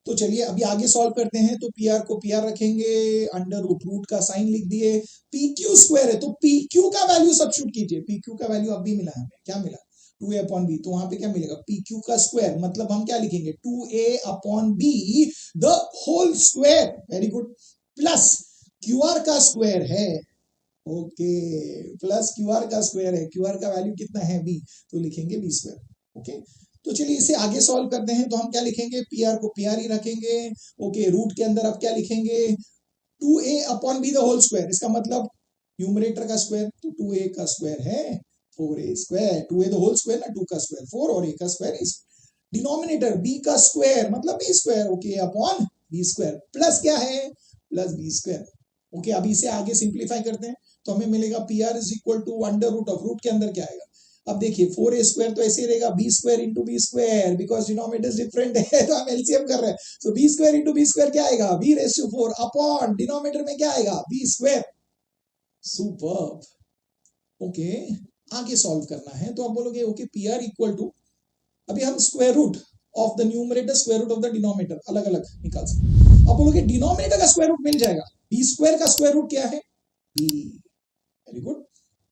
तो चलिए अभी आगे सॉल्व करते हैं, तो पी आर को पी आर रखेंगे, अंडर रूट रूट का साइन लिख दिए, पी क्यू स्क्वायर है तो पी क्यू का वैल्यू सब्स्टिट्यूट कीजिए, पी क्यू का वैल्यू अब भी मिला हमें, क्या मिला 2a अपॉन बी, तो वहां पे क्या मिलेगा पी क्यू का स्क्वायर, मतलब हम क्या लिखेंगे 2a upon B the whole square, very good, plus Q R का स्क्वायर है, ओके प्लस क्यू आर का स्क्वायर है, क्यू आर का वैल्यू कितना है बी, तो लिखेंगे बी स्क्वायर, ओके। तो चलिए इसे आगे सॉल्व करते हैं, तो हम क्या लिखेंगे पी आर को पी आर ही रखेंगे, ओके रूट के अंदर अब क्या लिखेंगे 2a upon B the whole square, इसका मतलब न्यूमरेटर का स्क्वायर, तो 2a का स्क्वायर है 4a square, 2a the whole square ना, 2 का स्क्वायर 4 और a का स्क्वायर इस, डिनोमिनेटर b का स्क्वायर मतलब b square, okay upon b square, plus क्या है प्लस b स्क्वायर, ओके। अभी इसे आगे सिंप्लीफाई करते हैं, तो हमें मिलेगा P R is equal to under root of, root के अंदर क्या आएगा, अब देखिए 4a स्क्वायर तो ऐसे ही रहेगा b square into B square, because denominators different है तो हम एलसीएम कर रहे हैं, तो b square into B square क्या आएगा b raise to 4 upon denominator में क्या आएगा b स्क्वायर, सुपर्ब, ओके। आगे सॉल्व करना है, तो आप बोलोगे okay P R equal to, अभी हम square root of the numerator square root of the denominator अलग अलग निकाल सकते, आप बोलोगे डिनोमिनेटर का स्क्वायर रूट मिल जाएगा, b स्क्वायर का स्क्वायर रूट क्या है b, वेरी गुड,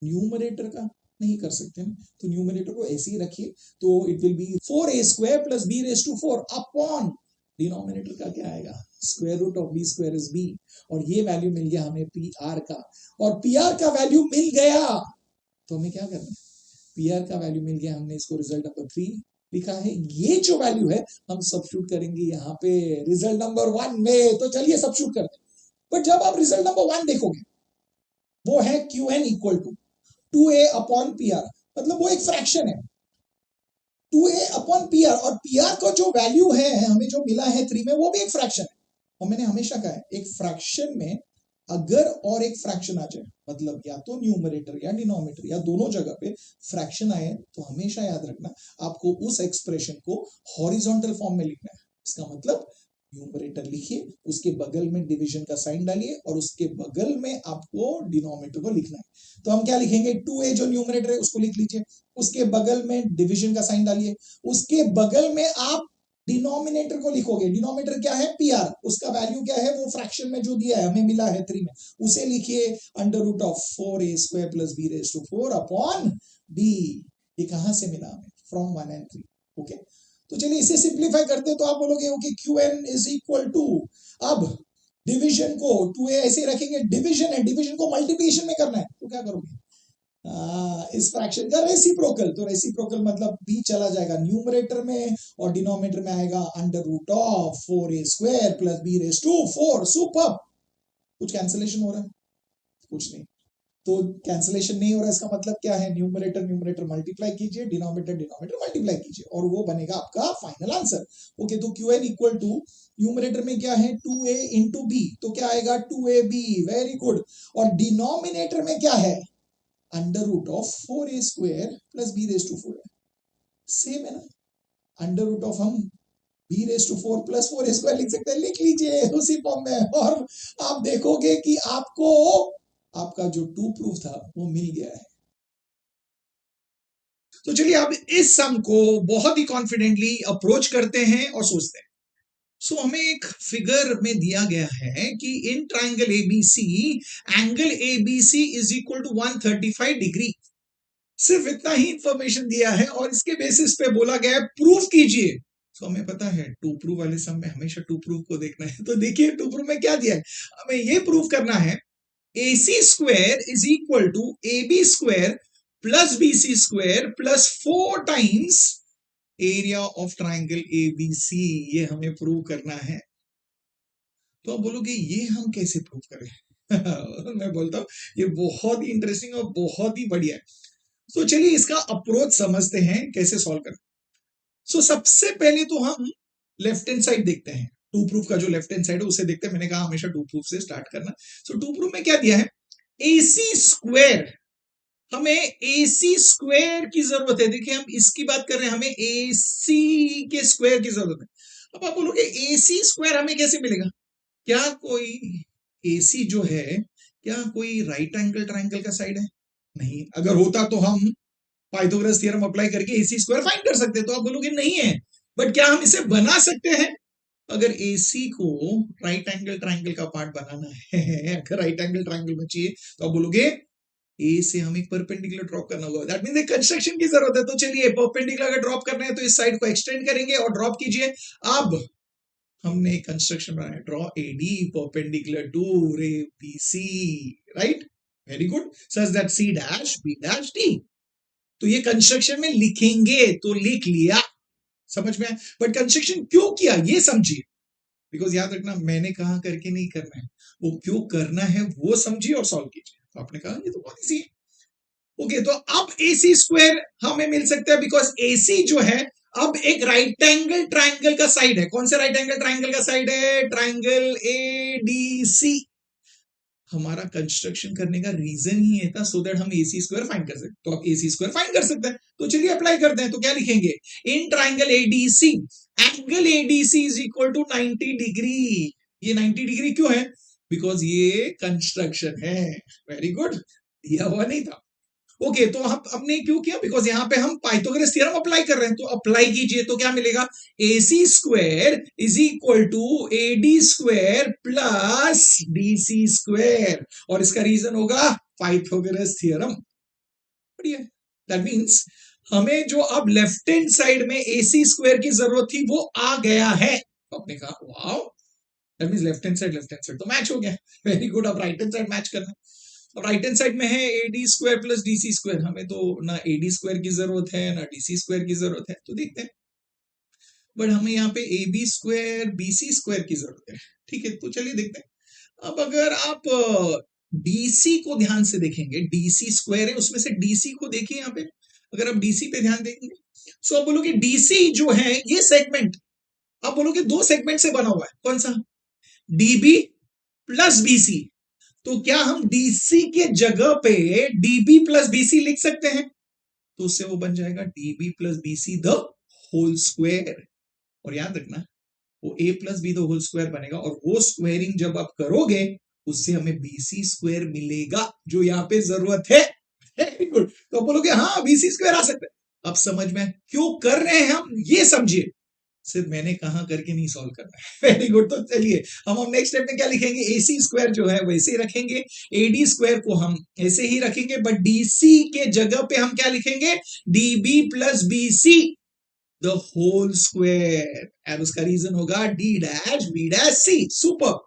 न्यूमरेटर का नहीं कर सकते ना, तो न्यूमरेटर को ऐसे ही रखिए, तो it will be 4a square plus b raise to 4 upon denominator का क्या आएगा square root of b square is b, और ये वैल्यू मिल गया हमें पी आर का, और पी आर का वैल्यू मिल गया तो हमें क्या करना है, पी आर का वैल्यू मिल गया, हमने इसको रिजल्ट नंबर 3 लिखा है, ये जो वैल्यू है हम सब्स्टिट्यूट करेंगे यहाँ पे रिजल्ट नंबर 1 में, तो चलिए सब्स्टिट्यूट करते हैं, बट जब आप रिजल्ट नंबर 1 देखोगे वो है Q N equal to 2a upon P R, मतलब वो एक फ्रैक्शन है 2a अपॉन पी आर, और पी आर का जो वैल्यू है हमें जो मिला है 3 में वो भी एक फ्रैक्शन है, और मैंने हमेशा कहा है एक फ्रैक्शन में अगर और एक फ्रैक्शन आ जाए, मतलब या तो न्यूमरेटर या डिनोमिनेटर या दोनों जगह पे फ्रैक्शन आए, तो हमेशा याद रखना आपको उस एक्सप्रेशन को हॉरिजॉन्टल फॉर्म में लिखना है, इसका मतलब न्यूमरेटर लिखिए, उसके बगल में डिवीजन का साइन डालिए, और उसके बगल में आपको डिनोमिनेटर को लिखना है, तो हम क्या लिखेंगे 2a जो न्यूमरेटर है उसको लिख लीजिए, उसके बगल में डिवीजन का साइन डालिए, उसके बगल में आप डिनोमिनेटर को लिखोगे, डिनोमिनेटर क्या है पी आर, उसका वैल्यू क्या है वो फ्रैक्शन में जो दिया है हमें मिला है 3 में, उसे लिखिए under root of 4a square plus b raise to 4 upon b, ये कहां से मिला हमें फ्रॉम 1 and 3, ओके। तो चलिए इसे सिंप्लीफाई करते हैं, तो आप बोलोगे okay Q N is equal to, अब डिवीजन को 2a ऐसे रखेंगे, डिवीजन है, डिवीजन को मल्टीप्लिकेशन में करना है, तो क्या करोगे इस फ्रैक्शन का रेसिप्रोकल, तो रेसिप्रोकल मतलब b चला जाएगा न्यूमरेटर में और डिनोमिनेटर में आएगा under root of 4a square plus b raise to 4, super, कुछ कैंसिलेशन हो रहा है कुछ नहीं, तो कैंसिलेशन नहीं हो रहा, इसका मतलब क्या है न्यूमरेटर न्यूमरेटर मल्टीप्लाई कीजिए, डिनोमिनेटर डिनोमिनेटर मल्टीप्लाई कीजिए, और वो बनेगा आपका फाइनल आंसर, ओके। तो Q N equal to numerator में क्या है 2a इंटू बी, तो क्या आएगा 2ab, वेरी गुड, और डिनोमिनेटर में क्या है under root of 4a square plus b raise to 4 है, सेम है ना, अंडर रूट ऑफ हम b raise to 4 plus 4a square लिख सकते हैं, लिख लीजिए उसी फॉर्म में, और आप देखोगे कि आपको आपका जो 2 प्रूफ था वो मिल गया है। तो चलिए अब इस सम को बहुत ही कॉन्फिडेंटली अप्रोच करते हैं और सोचते हैं। सो हमें एक फिगर में दिया गया है कि in triangle ABC angle ABC is equal to 135 degree, सिर्फ इतना ही इंफॉर्मेशन दिया है और इसके बेसिस पे बोला गया है प्रूफ कीजिए। तो हमें पता है टू प्रूफ वाले सम में हमेशा टू प्रूफ को देखना है, तो देखिए टू प्रूफ में क्या दिया है, हमें ये प्रूफ करना है AC square is equal to AB square plus BC square plus 4 times area of triangle ABC, ये हमें प्रूव करना है। तो आप बोलोगे ये हम कैसे प्रूव करें मैं बोलता हूं ये बहुत ही इंटरेस्टिंग और बहुत ही बढ़िया है। तो चलिए इसका अप्रोच समझते हैं कैसे सॉल्व करें। सो सबसे पहले तो हम लेफ्ट हैंड साइड देखते हैं, टू प्रूफ का जो लेफ्ट हैंड साइड है उसे देखते हैं, मैंने कहा हमेशा टू प्रूफ से स्टार्ट करना। सो टू प्रूफ में क्या दिया है AC स्क्वायर हमें AC स्क्वायर की जरूरत है। देखिए हम इसकी बात कर रहे हैं, हमें AC के स्क्वायर की जरूरत है। अब आप बोलोगे AC स्क्वायर हमें कैसे मिलेगा? क्या कोई AC जो है, क्या कोई राइट एंगल ट्राइंगल का साइड है? नहीं। अगर होता तो हम पाइथागोरस थ्योरम अप्लाई करके AC स्क्वायर फाइंड कर सकते, तो आप बोलोगे नहीं है। बट क्या हम इसे बना सकते हैं? अगर AC को राइट एंगल ट्राइंगल का पार्ट बनाना है, अगर राइट एंगल ट्राइंगल में चाहिए, तो आप बोलोगे ए से हमें एक परपेंडिकुलर ड्रॉप करना होगा। दैट मींस एक कंस्ट्रक्शन की जरूरत है। तो चलिए परपेंडिकुलर अगर ड्रॉप करना है तो इस साइड को एक्सटेंड करेंगे और ड्रॉप कीजिए। अब हमने एक कंस्ट्रक्शन बनाया, ड्रॉ AD परपेंडिकुलर टू रे BC, right? Very good. Such that C dash B dash D। तो ये कंस्ट्रक्शन में लिखेंगे, तो लिख लिया, समझ में आया? बट कंस्ट्रक्शन क्यों किया ये समझिए, बिकॉज याद रखना मैंने कहा करके नहीं करना है, वो क्यों करना है वो समझिए और सॉल्व कीजिए। तो आपने कहा ये तो बहुत इजी है। ओके, तो अब AC स्क्वायर हमें मिल सकता है, बिकॉज AC जो है अब एक राइट एंगल ट्राइंगल का साइड है। कौन सा राइट एंगल ट्राइंगल का साइड है? Triangle ADC। हमारा कंस्ट्रक्शन करने का रीजन ही ये था, सो दैट हम AC स्क्वायर फाइंड कर सकते। तो आप AC स्क्वायर फाइंड कर सकते हैं, तो चलिए अप्लाई करते हैं। तो क्या लिखेंगे? In triangle ADC, angle ADC is equal to 90 degree. ये 90 डिग्री क्यों है? बिकॉज ये कंस्ट्रक्शन है। वेरी गुड, दिया हुआ नहीं था। ओके, तो हम हमने क्यों किया? बिकॉज यहां पे हम पाइथागोरस थ्योरम अप्लाई कर रहे हैं। तो अप्लाई कीजिए, तो क्या मिलेगा? AC square is equal to AD square plus DC square, और इसका रीजन होगा पाइथागोरस थ्योरम। बढ़िया। दैट मींस हमें जो अब लेफ्ट हैंड साइड में AC स्क्वायर की जरूरत थी वो आ गया है। तो आपने कहा wow, that means left hand side तो मैच हो गया। Very good. अब राइट हैंड साइड मैच करना। अब राइट हैंड साइड में है AD square plus DC square. हमें तो ना AD स्क्वायर की जरूरत है ना DC स्क्वायर की जरूरत है, तो देखते हैं। बट हमें यहाँ पे AB स्क्वायर BC स्क्वायर की जरूरत है। ठीक है, तो चलिए देखते हैं। अब अगर आप DC को ध्यान से देखेंगे, DC स्क्वायर है उसमें से DC को देखिए यहाँ पे। अगर आप DC पे ध्यान देंगे, सो आप बोलोगे DC जो है ये सेगमेंट, आप बोलोगे दो सेगमेंट से बना हुआ है। कौन सा? DB plus BC। तो क्या हम DC के जगह पे DB प्लस BC लिख सकते हैं? तो उससे वो बन जाएगा DB plus BC the whole square. और याद रखना वो A plus B the whole square बनेगा, और वो स्क्वायरिंग जब आप करोगे उससे हमें BC स्क्वायर मिलेगा, जो यहाँ पे जरूरत है। Very good. तो बोलोगे हाँ BC स्क्वायर आ सकता है। अब समझ में क्यों कर रहे हैं हम ये समझिए, सिर्फ मैंने कहा करके नहीं सॉल्व करना है। Very good. तो चलिए हम नेक्स्ट स्टेप में क्या लिखेंगे? AC स्क्वायर जो है वैसे ही रखेंगे, AD स्क्वायर को हम ऐसे ही रखेंगे, बट DC के जगह पे हम क्या लिखेंगे? DB plus BC the whole square, और उसका रीजन होगा D dash B dash C। Super.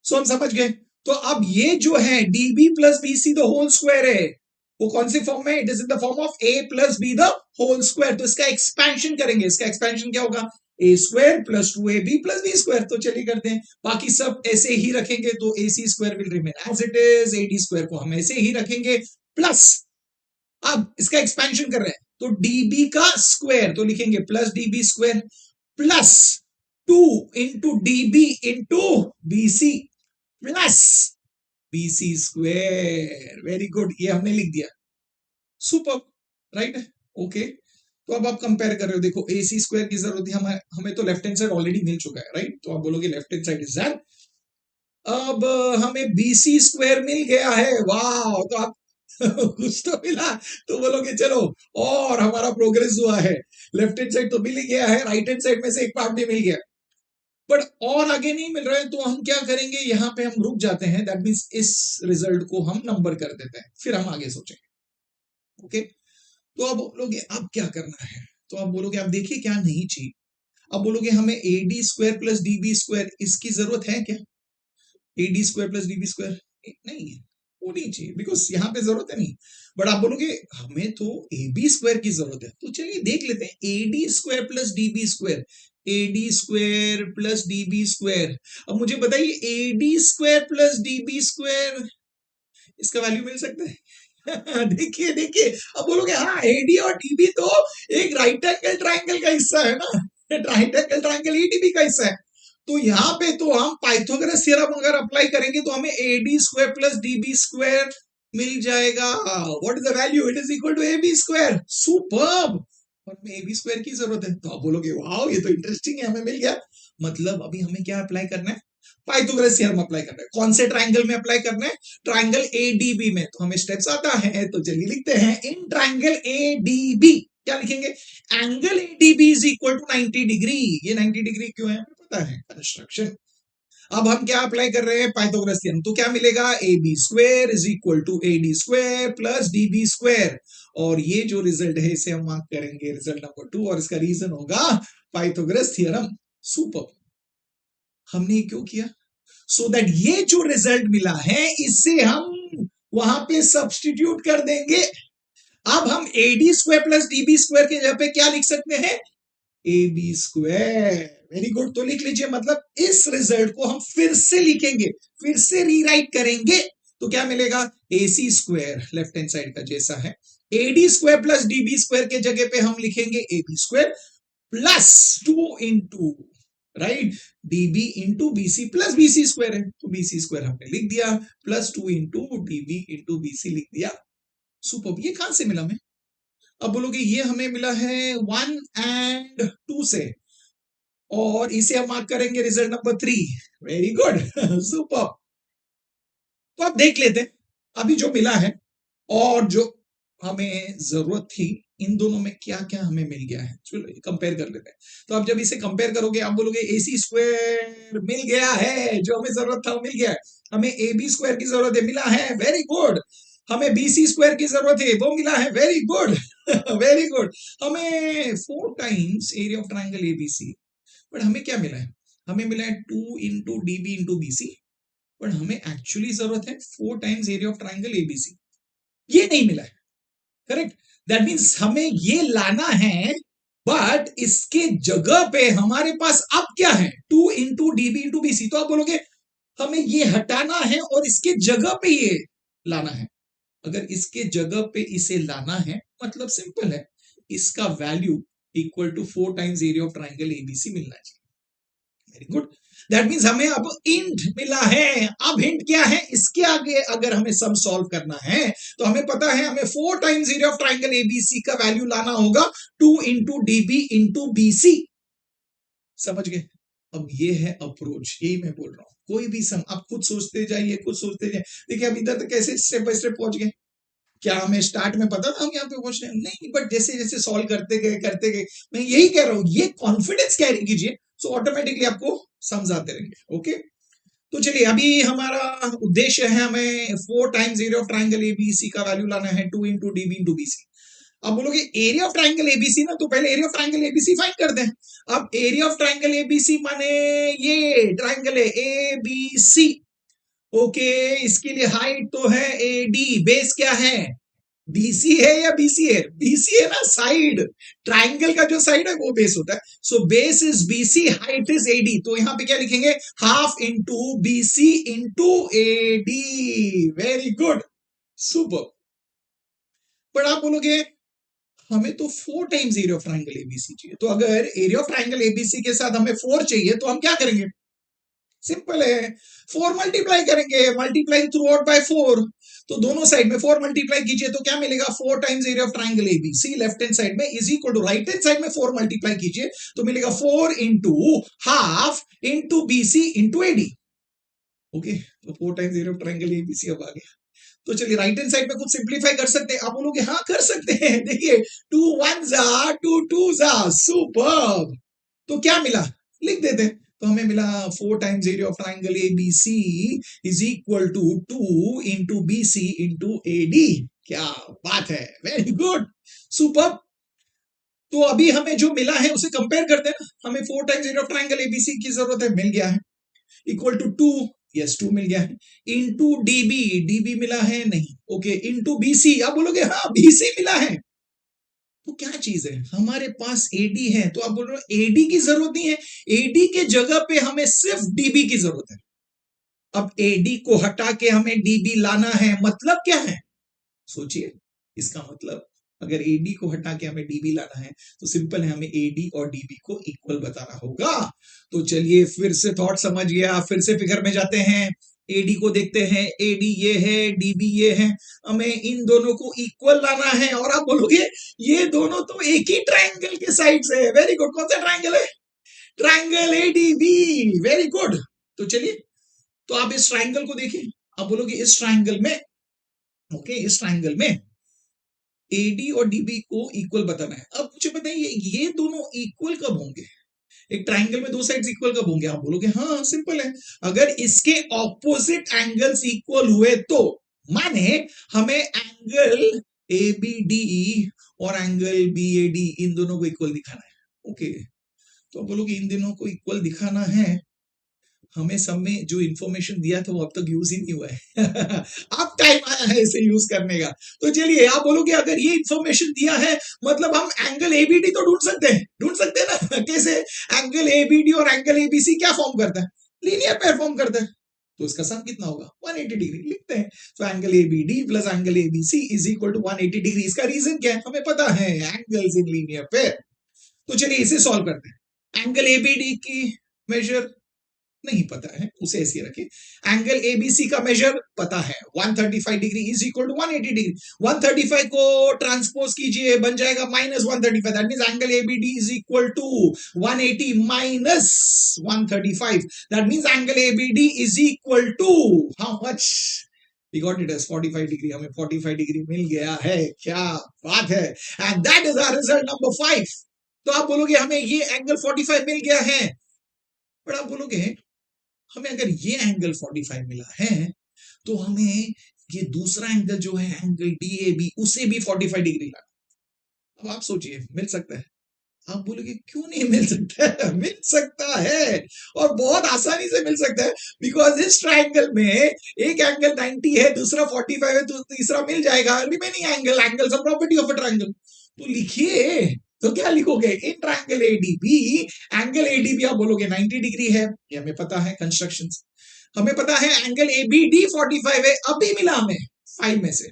So हम समझ गए। तो अब ये जो है DB plus BC the whole square है, वो कौन सी फॉर्म में? It is in the form of A plus B the whole square. तो इसका एक्सपेंशन करेंगे। इसका एक्सपेंशन क्या होगा? A square plus 2AB plus B square. तो चलिए करते हैं। बाकी सब ऐसे ही रखेंगे, तो AC square will remain as it is, AD square को हम ऐसे ही रखेंगे, प्लस अब इसका एक्सपेंशन कर रहे हैं, तो DB का स्क्वायर तो लिखेंगे plus DB square plus 2 into DB into BC plus BC square. Very good, ये हमने लिख दिया। Super, right? ओके, तो अब आप कंपेयर कर रहे हो। देखो AC स्क्वायर की जरूरत है हमें तो लेफ्ट हैंड साइड ऑलरेडी मिल चुका है, राइट? तो आप बोलोगे left hand side is that. अब हमें BC स्क्वायर मिल गया है। वाह, तो आप कुछ तो मिला, तो बोलोगे चलो और हमारा प्रोग्रेस हुआ है। लेफ्ट हैंड साइड तो मिल ही गया है, राइट हैंड साइड में से एक पार्ट भी मिल गया, बट और आगे नहीं मिल रहा है। तो हम क्या करेंगे? यहाँ पे हम रुक जाते हैं। दैट मीन्स इस रिजल्ट को हम नंबर कर देते हैं, फिर हम आगे सोचेंगे। ओके, तो अब बोलोगे अब क्या करना है? तो आप बोलोगे आप देखिए क्या नहीं चाहिए। अब बोलोगे हमें AD square plus DB square, इसकी जरूरत है क्या? AD square plus DB square नहीं है, वो नहीं चाहिए, बिकॉज यहाँ पे जरूरत है नहीं। बट आप बोलोगे हमें तो AB स्क्वायर की जरूरत है। तो चलिए देख लेते हैं AD square plus DB square, AD square plus DB square. अब मुझे बताइए AD square plus DB square, इसका वैल्यू मिल सकता है? देखिए देखिए, अब बोलोगे हाँ AD और DB तो एक राइट एंगल ट्राइंगल का हिस्सा है ना, राइट एंगल ट्राइंगल ADB का हिस्सा है। तो यहाँ पे तो हम पाइथागोरस थ्योरम अगर अप्लाई करेंगे तो हमें AD square plus DB square मिल जाएगा। What is the value? It is equal to A B square. Superb. और हमें ए बी स्क्वायर की जरूरत है, तो आप बोलोगे वाओ ये तो इंटरेस्टिंग है, हमें मिल गया। मतलब अभी हमें क्या अप्लाई करना है? पाइथागोरस थ्योरम अप्लाई करना है। कौन से ट्राइंगल में अप्लाई करना है? ट्राइंगल एडीबी में। तो हमें स्टेप्स आता है, तो चलिए लिखते हैं। इन ट्राइंगल एडीबी क्या लिखेंगे? Angle ADB is equal to 90 degree. ये 90 डिग्री क्यों है हमें पता है, कंस्ट्रक्शन। अब हम क्या अप्लाई कर रहे हैं? Pythagoras theorem. तो क्या मिलेगा? A B square is equal to A D square plus D B square. और ये जो रिजल्ट है इसे हम मार्क करेंगे रिजल्ट नंबर 2, और इसका रीजन होगा पाइथागोरस थ्योरम। सुपर। हमने क्यों किया? सो दैट ये जो रिजल्ट मिला है इसे हम वहां पे सब्सटीट्यूट कर देंगे। अब हम A D square plus D B square के जगह पे क्या लिख सकते हैं? A B square. Very good. तो लिख लीजिए, मतलब इस रिजल्ट को हम फिर से लिखेंगे, फिर से रीराइट करेंगे। तो क्या मिलेगा? A C square left hand side का जैसा है, A D square plus D B square के जगह पे हम लिखेंगे A B square plus 2 into right DB into BC plus BC square है, तो बीसी स्क्वायर हमने लिख दिया, plus 2 into DB into BC लिख दिया। सुपर। ये कहां से मिला हमें? अब बोलोगे ये हमें मिला है 1 एंड 2 से, और इसे हम मार्क करेंगे result number 3। Very good. Super. तो अब देख लेते हैं अभी जो मिला है और जो हमें जरूरत थी, इन दोनों में क्या क्या हमें मिल गया है। चलो कंपेयर कर लेते हैं। तो अब जब इसे कंपेयर करोगे आप बोलोगे ए सी स्क्वायर मिल गया है, जो हमें जरूरत था वो मिल गया है। हमें ए बी स्क्वायर की जरूरत है, मिला है, वेरी गुड। हमें बी सी स्क्वायर की जरूरत है, वो मिला है, वेरी गुड। Very good. हमें 4 times area of triangle ABC, but हमें क्या मिला है? हमें मिला है 2 into DB into BC, but हमें एक्चुअली जरूरत है 4 times area of triangle ABC. ये नहीं मिला है, करेक्ट। दैट मीन्स हमें ये लाना है, बट इसके जगह पे हमारे पास अब क्या है? 2 इंटू डीबी इंटू बीसी। तो आप बोलोगे हमें ये हटाना है और इसके जगह पे ये लाना है। अगर इसके जगह पे इसे लाना है, मतलब सिंपल है, इसका value equal to 4 times area of triangle ABC मिलना चाहिए। Very good. दैट मीन्स हमें अब इंट मिला है। अब हिंट क्या है? इसके आगे अगर हमें सम सॉल्व करना है तो हमें पता है हमें 4 times area of triangle ABC का वैल्यू लाना होगा 2 इंटू डीबी इंटू बीसी। समझ गए? अब ये है अप्रोच, यही मैं बोल रहा हूं। कोई भी सम आप खुद सोचते जाइए, खुद सोचते जाइए। देखिए अब इधर तक कैसे स्टेप बाय स्टेप पहुंच गए। क्या हमें स्टार्ट में पता था हम यहाँ पे पहुंच रहे हैं? नहीं, बट जैसे जैसे सॉल्व करते गए, मैं यही कह रहा हूं, ये कॉन्फिडेंस कैरी कीजिए, सो ऑटोमेटिकली आपको समझ आते रहेंगे। ओके, तो चलिए अभी हमारा उद्देश्य है हमें 4 times area of triangle ABC का वैल्यू लाना है 2 इंटू डीबी इंटू बीसी। अब बोलोगे एरिया ऑफ ट्राइंगल एबीसी ना, तो पहले area of triangle ABC find कर दें। अब एरिया ऑफ ट्राइंगल एबीसी माने ये ट्राइंगल है ए बी सी। ओके, इसके लिए हाइट तो है ए डी, बेस क्या है? बीसी है या बीसी है? बीसी है ना, साइड। ट्राइंगल का जो साइड है वो बेस होता है। So base is BC, height is AD. तो यहां पे क्या लिखेंगे? Half into BC into AD. Very good, super. पर आप बोलोगे हमें तो 4 times area of triangle ABC चाहिए। तो अगर एरिया ऑफ ट्राइंगल एबीसी के साथ हमें 4 चाहिए तो हम क्या करेंगे? सिंपल है, 4 मल्टीप्लाई करेंगे, मल्टीप्लाई थ्रू आउट बाय 4। तो दोनों साइड में 4 मल्टीप्लाई कीजिए तो क्या मिलेगा? 4 times area of triangle ABC left hand side में is equal to right hand side में 4 मल्टीप्लाई कीजिए तो मिलेगा 4 into half into BC into AD. Okay, तो 4 times area of triangle ABC अब आ गया। तो चलिए राइट हैंड साइड में कुछ सिंप्लीफाई कर सकते हैं। आप बोलोगे हाँ कर सकते हैं। देखिए 2 1 2 2 सुपर। तो क्या मिला? लिख देते हैं। तो हमें मिला 4 times area of triangle ABC is equal to 2 into BC into AD. क्या बात है, वेरी गुड, सुपर। तो अभी हमें जो मिला है उसे कंपेयर करते हैं ना। हमें 4 times area of triangle ABC की जरूरत है, मिल गया है, इक्वल टू 2, यस 2 मिल गया है, इंटू डीबी, डीबी मिला है नहीं, ओके, इंटू बीसी। आप बोलोगे हाँ बीसी मिला है। तो क्या चीज है? हमारे पास एडी है, तो आप बोल रहे हो एडी की जरूरत नहीं है, एडी के जगह पे हमें सिर्फ डीबी की जरूरत है। अब एडी को हटा के हमें डीबी लाना है, मतलब क्या है? सोचिए, इसका मतलब अगर एडी को हटा के हमें डीबी लाना है तो सिंपल है, हमें एडी और डीबी को इक्वल बताना होगा। तो चलिए फिर से थॉट समझ गया, फिर से फिगर में जाते हैं। एडी को देखते हैं, एडी ये है, डीबी ये है, हमें इन दोनों को इक्वल लाना है। और आप बोलोगे ये दोनों तो एक ही ट्रायंगल के साइड से है। वेरी गुड, कौन सा ट्रायंगल है? Triangle ADB. Very good. तो चलिए, तो आप इस ट्रायंगल को देखिए, आप बोलोगे इस ट्रायंगल में, ओके, इस ट्रायंगल में एडी और डीबी को इक्वल बताना है। अब मुझे बताइए ये दोनों इक्वल कब होंगे? एक ट्रायंगल में दो साइड्स इक्वल कब होंगे? आप बोलोगे हाँ सिंपल है, अगर इसके ऑपोजिट एंगल्स इक्वल हुए तो, माने हमें एंगल ए बी डी और एंगल बी ए डी इन दोनों को इक्वल दिखाना है। ओके, तो आप बोलोगे इन दोनों को इक्वल दिखाना है, हमें सब में जो इंफॉर्मेशन दिया था वो अब तक यूज ही नहीं हुआ है अब टाइम आया है इसे यूज करने का। तो चलिए, आप बोलोगे अगर ये इंफॉर्मेशन दिया है मतलब हम एंगल एबीडी तो ढूंढ सकते हैं ना कैसे? एंगल एबीडी और एंगल एबीसी क्या फॉर्म करता है? लीनियर पेयर फॉर्म करता है। तो इसका सम कितना होगा? 180 डिग्री लिखते हैं। तो angle ABD plus angle ABC is equal to 180 degree. इसका रीजन क्या है? हमें पता है, एंगल्स इन लीनियर पेयर। तो चलिए इसे सॉल्व करते हैं। एंगल एबीडी की मेजर नहीं पता है, उसे ऐसे रखें। एंगल एबीसी का मेजर पता है, 135 degree is equal to 180 degree. 135 को ट्रांसपोज कीजिए, बन जाएगा minus 135। That means angle ABD is equal to 180 minus 135। That means angle ABD is equal to how much? We got it as 45 degree. हमें 45 degree मिल गया है। क्या बात है! And that is our result number 5। तो आप बोलोगे हमें ये एंगल 45 मिल गया है, बट आप बोलोगे हमें अगर ये एंगल 45 मिला है तो हमें ये दूसरा एंगल जो है एंगल डीएबी उसे भी 45 डिग्री लाना। अब आप सोचिए मिल सकता है? आप बोलोगे क्यों नहीं मिल सकता है? मिल सकता है, और बहुत आसानी से मिल सकता है, बिकॉज इस ट्रायंगल में एक एंगल 90 है, दूसरा 45 है, तो तीसरा मिल जाएगा। Remaining angles are property of a triangle. तो लिखिए, तो क्या लिखोगे? In triangle ADB, angle ADB आप बोलोगे 90 डिग्री है, ये हमें पता है कंस्ट्रक्शन। हमें पता है एंगल एबीडी 45 है, अभी मिला हमें 5 में से।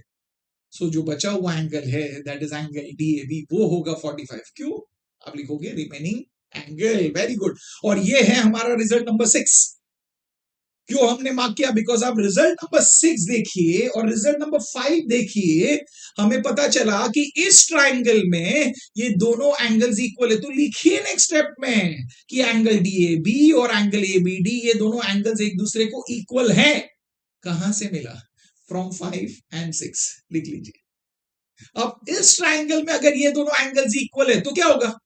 सो जो बचा हुआ एंगल है दैट इज एंगल डीएबी, वो होगा 45। क्यों? आप लिखोगे रिमेनिंग एंगल। Very good. और ये है हमारा रिजल्ट नंबर 6। क्यों हमने मार्क किया? बिकॉज आप रिजल्ट नंबर 6 देखिए और रिजल्ट नंबर 5 देखिए, हमें पता चला कि इस ट्रायंगल में ये दोनों एंगल्स इक्वल है। तो लिखिए नेक्स्ट स्टेप में कि एंगल डीएबी और एंगल एबीडी ये दोनों एंगल्स एक दूसरे को इक्वल हैं। कहां से मिला? From 5 and 6। लिख लीजिए। अब इस ट्रायंगल में अगर ये दोनों एंगल्स इक्वल है तो क्या होगा?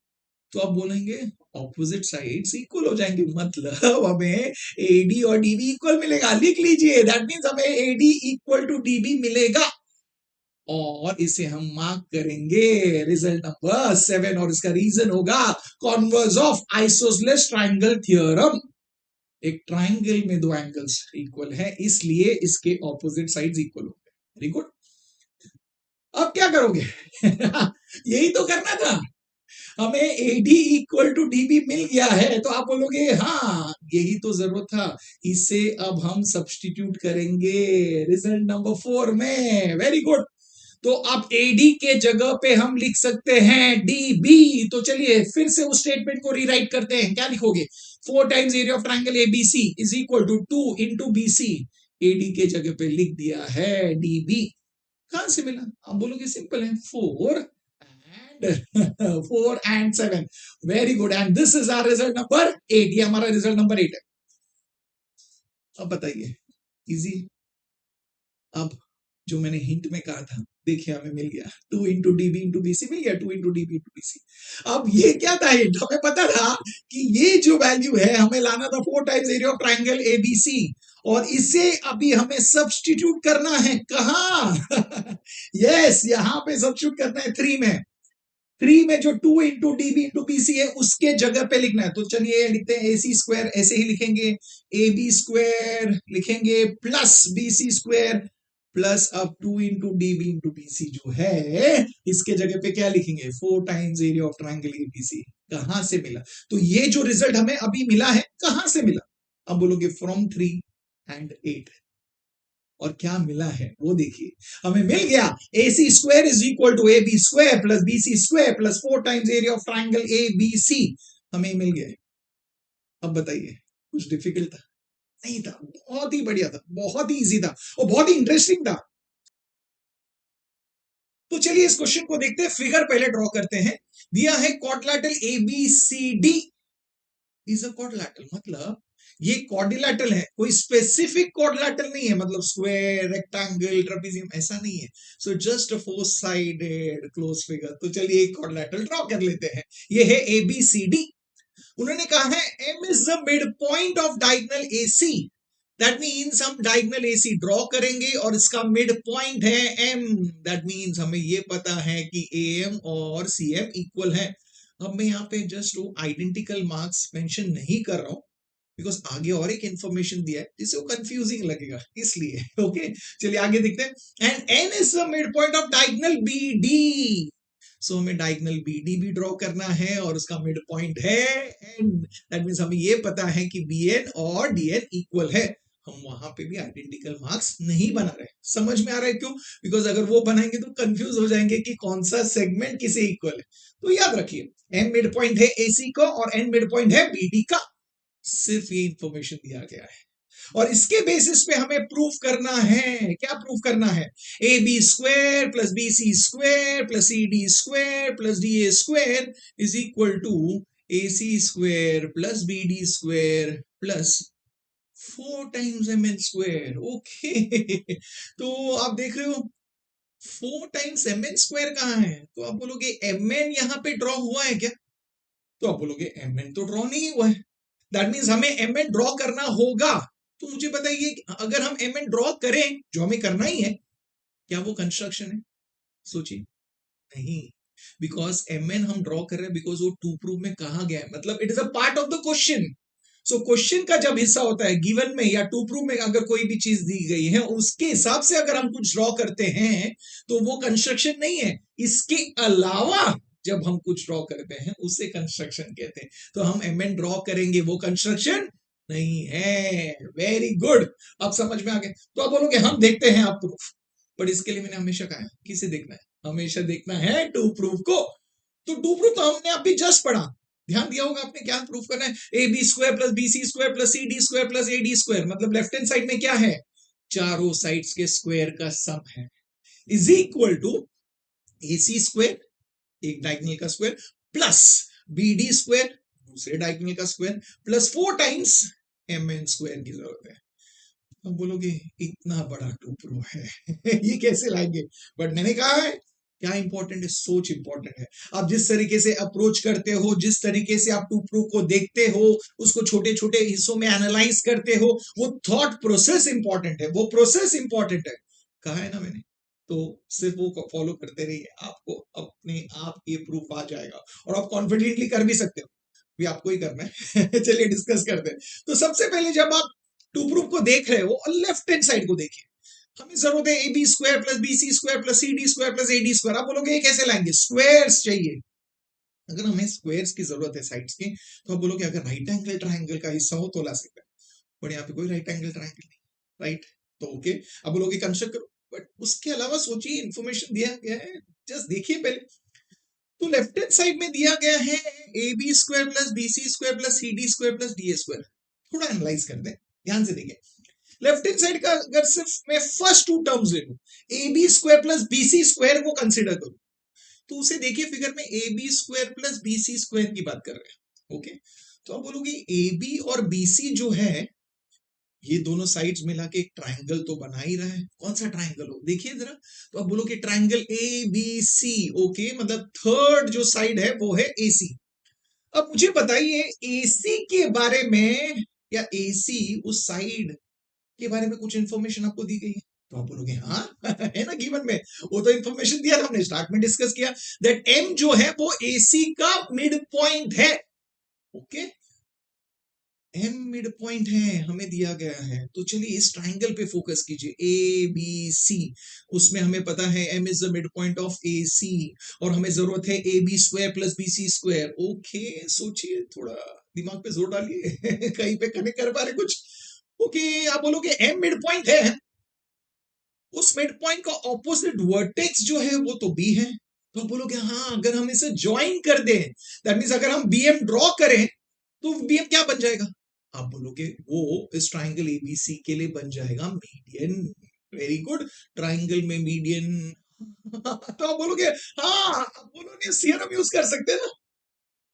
तो आप बोलेंगे ऑपोजिट साइड्स इक्वल हो जाएंगे, मतलब हमें एडी और डीबी इक्वल मिलेगा। लिख लीजिए, दैट मींस हमें एडी इक्वल टू डीबी मिलेगा, और इसे हम मार्क करेंगे रिजल्ट नंबर 7। और इसका रीजन होगा converse of isosceles triangle theorem. एक ट्रायंगल में दो एंगल्स इक्वल है, इसलिए इसके ऑपोजिट साइड्स इक्वल होंगे। Very good. अब क्या करोगे? यही तो करना था। हमें एडी इक्वल टू डीबी मिल गया है, तो आप बोलोगे हाँ यही तो जरूरत था। इसे अब हम सब्स्टिट्यूट करेंगे रिजल्ट नंबर 4 में। Very good. तो अब एडी के जगह पे हम लिख सकते हैं डीबी। तो चलिए फिर से उस स्टेटमेंट को रीराइट करते हैं। क्या लिखोगे? 4 times area of triangle ABC is equal to 2 into BC. AD के जगह पे लिख दिया है डीबी। कहां से मिला? आप बोलोगे सिंपल है, 4 4 and 7। Very good. And this is our result number 8। ये हमारा रिजल्ट नंबर 8 है। अब बताइए, इजी। अब जो मैंने हिंट में कहा था, देखिए हमें मिल गया 2 इंटू डीबी इंटू बीसी मिल गया, 2 इंटू डीबी इंटू बीसी। अब ये क्या था? हिंट हमें पता था कि ये जो वैल्यू है हमें लाना था 4 times area of triangle ABC, और इसे अभी हमें सब्स्टिट्यूट करना है। कहा? यस, यहां पे सब्स्टिट्यूट करना है 3 में। 3 में जो 2 इंटू डीबी इंटू बीसी है उसके जगह पे लिखना है। तो चलिए लिखते हैं AC स्क्वायर, ऐसे ही लिखेंगे, AB स्क्वायर लिखेंगे प्लस BC स्क्वायर प्लस अब 2 इंटू डीबी इंटू बीसी जो है इसके जगह पे क्या लिखेंगे? 4 times area of triangle ABC. कहां से मिला? तो ये जो रिजल्ट हमें अभी मिला है कहां से मिला? अब बोलोगे फ्रॉम 3 एंड 8। और क्या मिला है वो देखिए। हमें मिल गया AC square is equal to AB square plus BC square plus 4 times area of triangle ABC। हमें मिल गया। अब बताइए, कुछ डिफिकल्ट था? नहीं था, बहुत ही बढ़िया था, बहुत ही इजी था और बहुत ही इंटरेस्टिंग था। तो चलिए इस क्वेश्चन को देखते हैं, फिगर पहले ड्रॉ करते हैं। दिया है quadrilateral A B C D is a quadrilateral, मतलब ये क्वाड्रिलेटरल है, कोई स्पेसिफिक क्वाड्रिलेटरल नहीं है, मतलब स्क्वायर, रेक्टेंगल, ट्रेपेजियम ऐसा नहीं है। So just a four sided close figure. तो चलिए एक क्वाड्रिलेटरल ड्रॉ कर लेते हैं। ये है ए बी सी डी। उन्होंने कहा है M is the mid point of diagonal A C. That means हम डायगोनल एसी ड्रॉ करेंगे और इसका मिड पॉइंट है एम। दैट मीन्स हमें ये पता है कि ए एम और सी एम इक्वल है। अब मैं यहाँ पे जस्ट वो आइडेंटिकल मार्क्स मेंशन नहीं कर रहा हूं, बिकॉज आगे और एक इंफॉर्मेशन दिया है जिससे वो कंफ्यूजिंग लगेगा, इसलिए ओके। चलिए आगे देखते हैं। And N is the mid point of diagonal B D. So हमें डायगोनल बी डी भी ड्रॉ करना है और उसका मिड पॉइंट है एन। दैट मीन्स हमें ये पता है कि बी एन और डी एन इक्वल है। हम वहां पे भी आइडेंटिकल मार्क्स नहीं बना रहे। समझ में आ रहा है क्यों? बिकॉज अगर वो बनाएंगे तो कंफ्यूज हो जाएंगे कि कौन सा सेगमेंट किसे इक्वल है। तो याद रखिए एम मिड पॉइंट है एसी का और एन मिड पॉइंट है बीडी का। सिर्फ ये इंफॉर्मेशन दिया गया है और इसके बेसिस पे हमें प्रूफ करना है। क्या प्रूफ करना है? A B square plus B C square plus C D square plus D A square is equal to A C square plus B D square plus 4 times mn square. Okay तो आप देख रहे हो 4 times mn square कहाँ है? तो आप बोलोगे mn यहाँ पे ड्रॉ हुआ है क्या? तो आप बोलोगे mn तो ड्रॉ नहीं हुआ है। दैट मीन्स हमें mn ड्रॉ करना होगा। तो मुझे बताइए अगर हम mn ड्रॉ करें, जो हमें करना ही है, क्या वो कंस्ट्रक्शन है? सोचिए, नहीं। बिकॉज mn हम ड्रॉ कर रहे हैं बिकॉज वो टू प्रूफ में कहा गया है, मतलब it is a part of the question. So question का जब हिस्सा होता है गिवन में या टू प्रूफ में, अगर कोई भी चीज दी गई है उसके हिसाब से अगर हम कुछ ड्रॉ करते हैं तो वो कंस्ट्रक्शन नहीं है। इसके अलावा जब हम कुछ ड्रॉ करते हैं उसे कंस्ट्रक्शन कहते हैं। तो हम mn ड्रॉ करेंगे, वो कंस्ट्रक्शन नहीं है। वेरी गुड, अब समझ में आ गया। तो आप बोलोगे हम देखते हैं आप प्रूफ, बट इसके लिए मैंने हमेशा कहा है किसे देखना है? हमेशा देखना है टू प्रूफ को। तो टू प्रूफ तो हमने अभी जस्ट पढ़ा, ध्यान दिया होगा आपने। क्या प्रूफ करना है? A B square plus B C square plus C D square plus A D square, मतलब लेफ्ट हैंड साइड में क्या है? चारों साइड्स के स्क्वायर का सम है, is equal to A C square, एक डायगोनल का square, plus B D square, दूसरे डायगोनल का square, plus 4 times M N square की जरूरत है। अब बोलोगे इतना बड़ा टू प्रूफ है ये कैसे लाएंगे? बट मैंने कहा है क्या इंपॉर्टेंट है? सोच इंपॉर्टेंट है। आप जिस तरीके से अप्रोच करते हो, जिस तरीके से आप टू प्रूफ को देखते हो, उसको छोटे छोटे हिस्सों में एनालाइज करते हो, वो थॉट प्रोसेस इंपॉर्टेंट है, वो प्रोसेस इंपॉर्टेंट है। कहा है ना मैंने। तो सिर्फ वो फॉलो करते रहिए, आपको अपने आप ये प्रूफ आ जाएगा और आप कॉन्फिडेंटली कर भी सकते हो। भी आपको ही करना है चलिए डिस्कस करते हैं। तो सबसे पहले जब आप टू प्रूफ को देख रहे हो और लेफ्ट हैंड साइड को देखिए, हमें जरूरत है A B square plus B C square plus C D square plus A D square. आप बोलोगे ये कैसे लाएंगे? स्क्वायर्स चाहिए। अगर हमें स्क्वायर्स की जरूरत है साइड्स की, तो आप बोलोगे अगर राइट एंगल ट्राइंगल का हिस्सा हो तो ला सकते हैं, बट यहाँ पे कोई राइट एंगल ट्राइंगल नहीं, राइट? तो ओके, अब बोलोगे कंस्ट्रक्ट करो, बट उसके अलावा सोचिए, इंफॉर्मेशन दिया गया है, जस्ट देखिए पहले। तो लेफ्ट हैंड साइड में दिया गया है A B square plus B C square plus C D square plus D A square. थोड़ा एनालाइज कर दे, ध्यान से देखिए। लेफ्ट हैंड साइड का अगर सिर्फ मैं फर्स्ट 2 टर्म्स ले लूं, A B square plus B C square को कंसिडर करूं, तो उसे देखिए फिगर में A B square plus B C square की बात कर रहे हैं। ओके, तो आप बोलोगे ए बी और बी सी जो है, ये दोनों साइड्स मिला के एक ट्राइंगल तो बना ही रहा है। कौन सा ट्राइंगल हो? देखिए जरा। तो आप बोलोगे triangle A B C. Okay, मतलब थर्ड जो साइड है वो है ए सी। अब मुझे बताइए एसी के बारे में, या एसी उस साइड के बारे में कुछ इंफॉर्मेशन आपको दी गई है? तो आप बोलोगे हाँ है ना गिवन में, वो तो इंफॉर्मेशन दिया था, हमने स्टार्ट में डिस्कस किया दैट एम जो है वो एसी का मिड पॉइंट है। ओके, एम मिड पॉइंट है, हमें दिया गया है। तो चलिए इस ट्राइंगल पे फोकस कीजिए, ए बी सी। उसमें हमें पता है M is the mid point of A C, और हमें जरूरत है A B square plus B C square. Okay, सोचिए, थोड़ा दिमाग पे जोर डालिए कहीं पे कनेक्ट कर पा रहे कुछ? ओके, आप बोलोगे एम मिड पॉइंट है, उस मिड पॉइंट का ऑपोजिट वर्टेक्स जो है वो तो बी है। तो आप बोलोगे हाँ, अगर हम इसे ज्वाइन कर दें, दैट मींस अगर हम बीएम ड्रॉ करें तो बीएम क्या बन जाएगा? आप बोलोगे वो इस ट्राइंगल एबीसी के लिए बन जाएगा मीडियन। वेरी गुड, ट्राइंगल में मीडियन तो आप बोलोगे हाँ, आप बोलोगे थ्योरम यूज कर सकते हैं ना।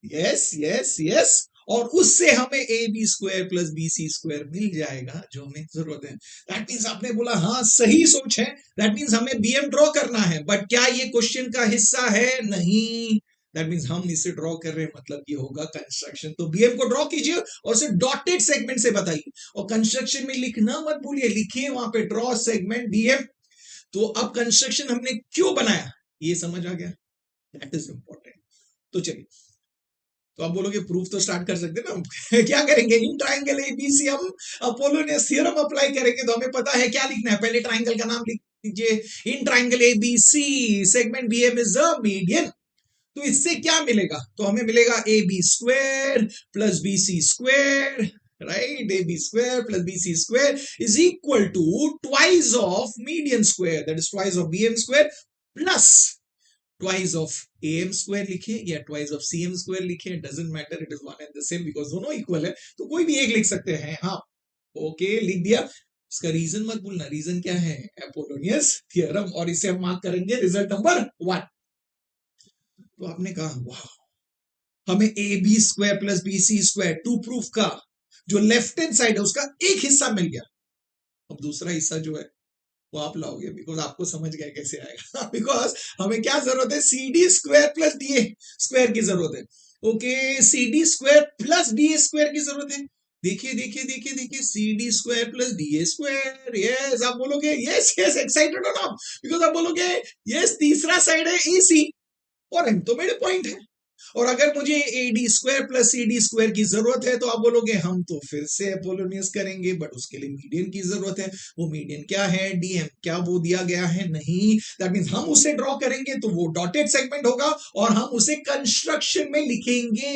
यस यस यस, और उससे हमें A B square plus B C square मिल जाएगा जो हमें जरूरत है। दैट मीन्स आपने बोला हाँ सही सोच है, दैट मीन्स हमें बीएम ड्रॉ करना है, बट क्या ये क्वेश्चन का हिस्सा है? नहीं। दैट मीन्स हम इसे ड्रॉ कर रहे हैं, मतलब ये होगा कंस्ट्रक्शन। तो बीएम को ड्रॉ कीजिए और उसे डॉटेड सेगमेंट से बताइए, और कंस्ट्रक्शन में लिखना मत भूलिए, लिखिए वहां पे ड्रॉ सेगमेंट बीएम। तो अब कंस्ट्रक्शन हमने क्यों बनाया ये समझ आ गया, दैट इज इंपॉर्टेंट। तो चलिए, तो आप बोलोगे प्रूफ तो स्टार्ट कर सकते हैं ना हम क्या करेंगे, इन ट्राइंगल एबीसी हम अपोलोनियस थ्योरम अप्लाई करेंगे, तो हमें पता है क्या लिखना है। पहले ट्राइंगल का नाम लिख लीजिए, in triangle ABC segment BM is a median. तो इससे क्या मिलेगा? तो हमें मिलेगा A B square plus B C square, right? A B square plus B C square is equal to twice of median square, that is twice of BM square, plus twice of am square लिखिए या twice of cm square लिखिए, doesn't matter, it is one and the same, because दोनों equal है, तो कोई भी एक लिख सकते हैं। हाँ, ओके, लिख दिया। इसका रीजन मत भूलना, रीजन क्या है? अपोलोनियस थ्योरम, और इसे हम मार्क करेंगे रिजल्ट नंबर 1। तो आपने कहा वाह, हमें A B square plus B C square to proof का जो लेफ्ट हैंड साइड है उसका एक हिस्सा मिल गया। अब दूसरा हिस्सा जो है वो आप लाओगे, बिकॉज आपको समझ गया कैसे आएगा बिकॉज हमें क्या जरूरत है, C D square plus D square की जरूरत है। Okay, C D square plus D square की जरूरत है। देखिए देखिए देखिए देखिए, C D square plus D square, yes. आप बोलोगे यस यस, एक्साइटेड हो ना, बिकॉज आप बोलोगे यस, तीसरा साइड है ए सी, और एम तो मेरे पॉइंट है, और अगर मुझे A D square plus C D square की जरूरत है, तो आप बोलोगे हम तो फिर से अपोलोनियस करेंगे, बट उसके लिए मीडियन की जरूरत है। वो मीडियन क्या है? डीएम। क्या वो दिया गया है? नहीं। दैट मींस हम उसे ड्रॉ करेंगे तो वो डॉटेड सेगमेंट होगा, और हम उसे कंस्ट्रक्शन में लिखेंगे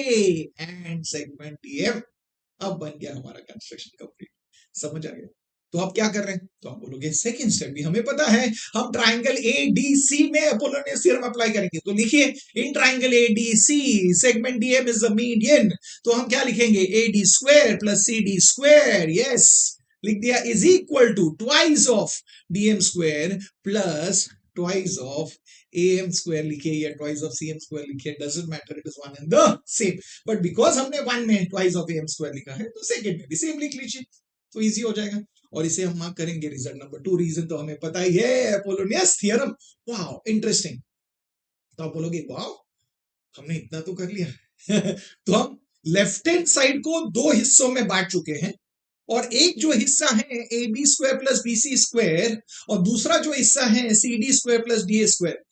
एंड सेगमेंट डीएम। अब बन गया हमारा कंस्ट्रक्शन कंप्लीट। समझ आ गया? तो आप क्या कर रहे हैं? तो आप बोलोगे सेकंड स्टेप भी हमें पता है, हम ट्राइंगल एडीसी में अपोलोनियस थ्योरम अप्लाई करेंगे। तो लिखिए, in triangle ADC segment DM is the median. तो हम क्या लिखेंगे? AD square plus C D square, yes, लिख दिया, is equal to twice of DM square plus twice of am square लिखे या ट्वाइस ऑफ cm स्क्वायर लिखे, doesn't matter, it is one and the same. But because हमने one में twice of am square लिखा है, तो second में भी सेम लिख लीजिए, तो इजी हो जाएगा। और इसे हम मार्क करेंगे रिजल्ट नंबर 2। रीजन तो हमें पता ही है, अपोलोनियस थ्योरम। Wow, interesting. तो आप बोलोगे वाओ, हमने इतना तो कर लिया तो हम लेफ्ट हैंड साइड को दो हिस्सों में बांट चुके हैं, और एक जो हिस्सा है A B square plus B C square, और दूसरा जो हिस्सा है C D square plus D square.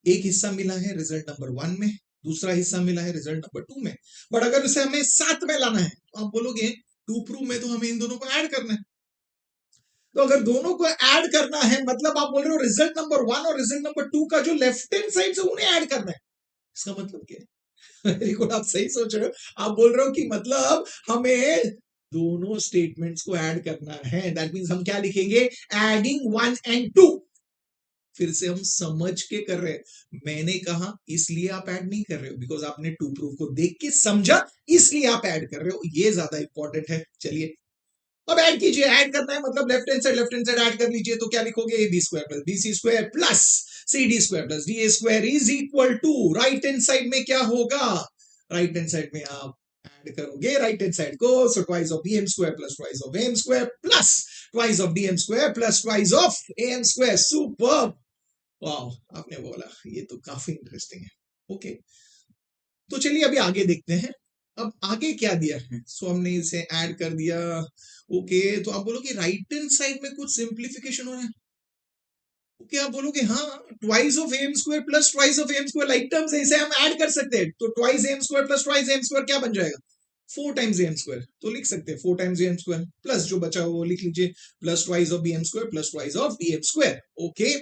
एक हिस्सा मिला है रिजल्ट नंबर 1 में, दूसरा हिस्सा मिला है रिजल्ट नंबर 2 में। बट अगर उसे हमें साथ में लाना है, तो आप बोलोगे टू प्रूव में तो हमें इन दोनों को ऐड करना है। तो अगर दोनों को ऐड करना है, मतलब आप बोल रहे हो रिजल्ट नंबर 1 और रिजल्ट नंबर 2 का जो लेफ्ट हैंड साइड से उन्हें ऐड करना है। इसका मतलब क्या है? वेरी गुड, आप सही सोच रहे हो। आप बोल रहे हो कि मतलब हमें दोनों स्टेटमेंट्स को ऐड करना है। दैट मींस हम क्या लिखेंगे? Adding 1 and 2। फिर से हम समझ के कर रहे हैं। मैंने कहा इसलिए आप ऐड नहीं कर रहे हो, बिकॉज आपने टू प्रूफ को देख के समझा, इसलिए आप ऐड कर रहे हो, ये ज्यादा इंपॉर्टेंट है। चलिए अब ऐड कीजिए। ऐड करना है मतलब लेफ्ट हैंड साइड ऐड कर लीजिए। तो क्या लिखोगे? A B square plus B C square plus C D square plus D square is equal to, right hand side में क्या होगा? राइट हैंड साइड में आप ऐड करोगे राइट हैंड साइड को, so twice of bm square plus twice of am square plus twice of dm square plus twice of am square. Superb, wow, आपने बोला ये तो काफी इंटरेस्टिंग है। ओके, तो चलिए अभी आगे देखते हैं। अब आगे क्या दिया है? सो हमने इसे ऐड कर दिया। ओके, तो आप बोलोगे राइट हैंड साइड में कुछ सिंप्लीफिकेशन हो रहा है। ओके, आप बोलोगे हाँ, twice of M square plus twice of M square like terms है, इसे हम ऐड कर सकते हैं। तो twice M square plus twice M square क्या बन जाएगा? 4 टाइम्स एम स्क्वायर। तो लिख सकते हैं 4 टाइम्स एम स्क्वायर प्लस जो बचा वो लिख लीजिए, plus twice of B M square plus twice of D M square. Okay,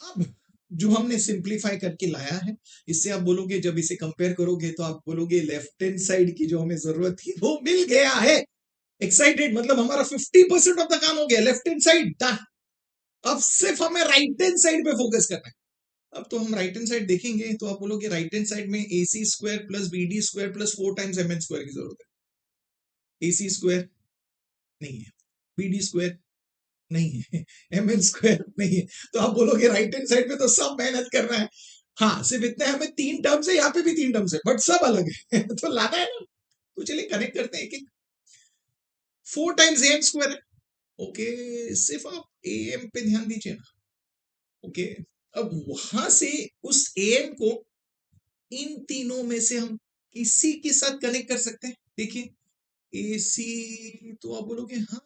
अब जो हमने सिंप्लीफाई करके लाया है, इससे आप बोलोगे, जब इसे कंपेयर करोगे तो आप बोलोगे लेफ्ट हैंड साइड की जो हमें जरूरत थी वो मिल गया है। एक्साइटेड, मतलब हमारा 50% ऑफ द काम हो गया। Left hand side done. अब सिर्फ हमें राइट हैंड साइड पे फोकस करना है। अब तो हम राइट हैंड साइड देखेंगे, तो आप बोलोगे राइट हैंड साइड में A C square plus B D square plus 4 times M N square की जरूरत है। AC स्क्वायर नहीं है, BD स्क्वायर नहीं है, MN स्क्वायर नहीं है। तो आप बोलोगे राइट हैंड साइड में तो सब मेहनत करना है। हाँ, सिर्फ इतना है, हमें 3 टर्म्स है, यहाँ पे भी 3 टर्म्स है, बट सब अलग है। तो लाना है ना। तो चलिए कनेक्ट करते हैं एक 4 टाइम्स AM स्क्वायर है। ओके, सिर्फ आप AM पे ध्यान दीजिए ना। ओके, अब वहां से उस AM को इन तीनों में से हम किसी के साथ कनेक्ट कर सकते हैं। देखिए AC, तो आप बोलोगे हाँ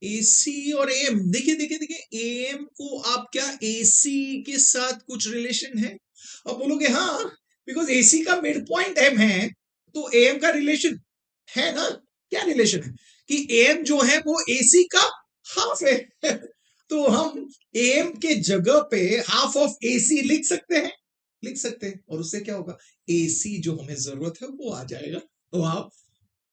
AC और AM, देखिए देखिए देखिए, AM को आप क्या AC के साथ कुछ रिलेशन है? अब बोलोगे हाँ, बिकॉज AC का मिड पॉइंट M है, तो AM का रिलेशन है ना। क्या रिलेशन है कि AM जो है वो AC का हाफ है। तो हम AM के जगह पे हाफ ऑफ AC लिख सकते हैं, लिख सकते हैं, और उससे क्या होगा, AC जो हमें जरूरत है वो आ जाएगा। तो आप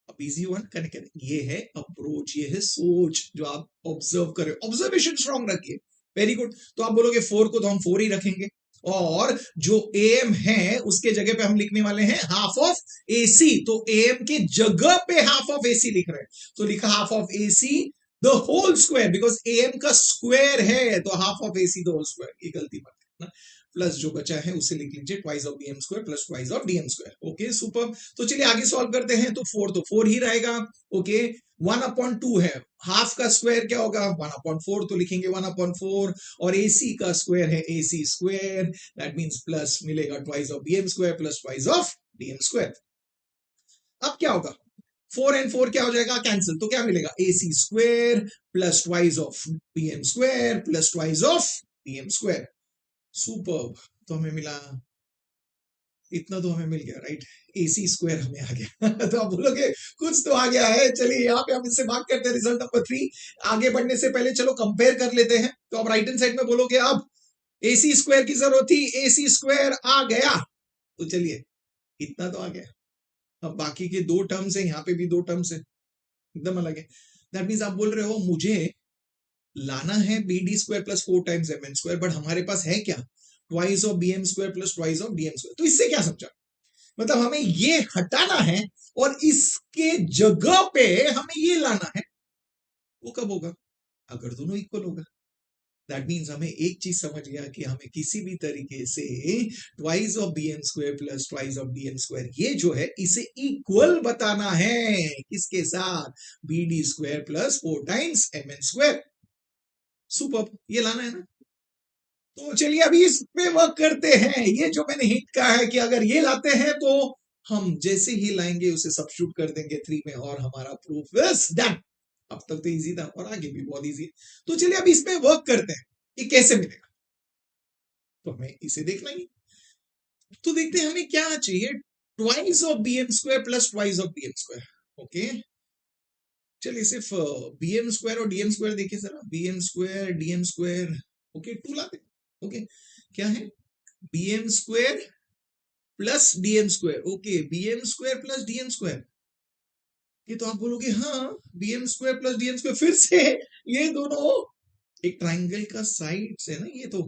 अब इजी वन कनेक्ट करें। ये है अप्रोच, ये है सोच जो आप ऑब्जर्व करें, ऑब्जर्वेशन स्ट्रॉन्ग रखिए। Very good. तो आप बोलोगे 4 को तो हम 4 ही रखेंगे, और जो AM है उसके जगह पे हम लिखने वाले हैं हाफ ऑफ AC। तो AM के जगह पे हाफ ऑफ AC लिख रहे हैं, तो लिखा half of AC the whole square, because AM का स्क्वायर है, तो half of AC the whole square. ये गलती मत करना, प्लस जो बचा है उसे लिख लीजिए twice of BM square plus twice of DM square. Okay super. तो चलिए आगे सॉल्व करते हैं। तो 4 ही रहेगा। ओके, 1/2 है, हाफ का स्क्वायर क्या होगा 1/4, तो लिखेंगे 1/4, और AC का स्क्वायर है AC square, that means plus मिलेगा twice of BM square plus twice of DM square. अब क्या होगा, 4 and 4 क्या हो जाएगा, कैंसिल, तो क्या मिलेगा AC square plus twice of BM square plus twice of DM square. Super. तो हमें मिला इतना, तो हमें मिल गया राइट, AC स्क्वायर हमें आ गया। तो आप बोलोगे कुछ तो आ गया है। चलिए यहाँ पे हम इससे भाग करते हैं रिजल्ट नंबर 3। आगे बढ़ने से पहले चलो कंपेयर कर लेते हैं। तो आप राइट हैंड साइड में बोलोगे अब AC स्क्वायर की जरूरत थी, AC स्क्वायर आ गया। तो चलिए इतना तो आ गया। अब बाकी के 2 टर्म्स है, यहाँ पे भी 2 टर्म्स है, एकदम अलग है। दैट मीन्स आप बोल रहे हो मुझे लाना है BD square plus 4 times MN square, but हमारे पास है क्या, twice of BM square plus twice of DM square. तो इससे क्या समझा, मतलब हमें ये हटाना है और इसके जगह पे हमें ये लाना है। वो कब होगा, अगर दोनों इक्वल होगा। दैट मीन्स हमें एक चीज समझ गया कि हमें किसी भी तरीके से twice of BM square plus twice of DM square, ये जो है इसे इक्वल बताना है किसके साथ, BD square plus 4 times MN square. Super, ये लाना है ना। तो चलिए अभी इस पे वर्क करते हैं। ये जो मैंने हिंट कहा है कि अगर ये लाते हैं तो हम जैसे ही लाएंगे उसे सब्स्टिट्यूट कर देंगे 3 में, और हमारा प्रूफ इज डन। अब तक तो इजी था और आगे भी बहुत इजी है। तो चलिए अभी इस पे वर्क करते हैं, ये कैसे मिलेगा। तो हमें इसे देखना ही, तो देखते हैं हमें क्या चाहिए, twice of BM square plus twice of DM square. Okay, चलिए सिर्फ BM स्क्वायर और DM स्क्वायर देखिए जरा, BM square DM square. Okay, 2 लाते। ओके, क्या है, BM square plus DM square. Okay, BM square plus DM square. ये तो आप बोलोगे हाँ, BM square plus DM square, फिर से ये दोनों एक ट्राइंगल का साइड्स है ना ये तो।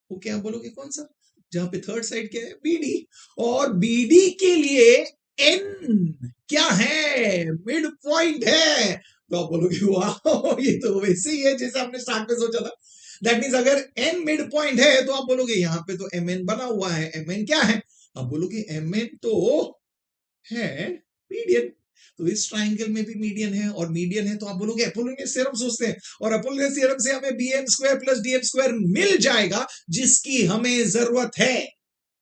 ओके, आप बोलोगे कौन सा, जहां पे थर्ड साइड क्या है, BD, और BD के लिए N क्या है, मिड पॉइंट है। तो आप बोलोगे वाह, ये तो वैसे ही है जैसे हमने स्टार्ट में सोचा था। दैट मीन्स अगर N मिड पॉइंट है तो आप बोलोगे यहाँ पे तो MN बना हुआ है, MN क्या है, आप बोलोगे MN तो है मीडियन। तो इस ट्राइंगल में भी मीडियन है, और मीडियन है तो आप बोलोगे अपोलोनियस थ्योरम सोचते हैं, और अपोलोनियस थ्योरम से हमें BM square plus DM square मिल जाएगा जिसकी हमें जरूरत है।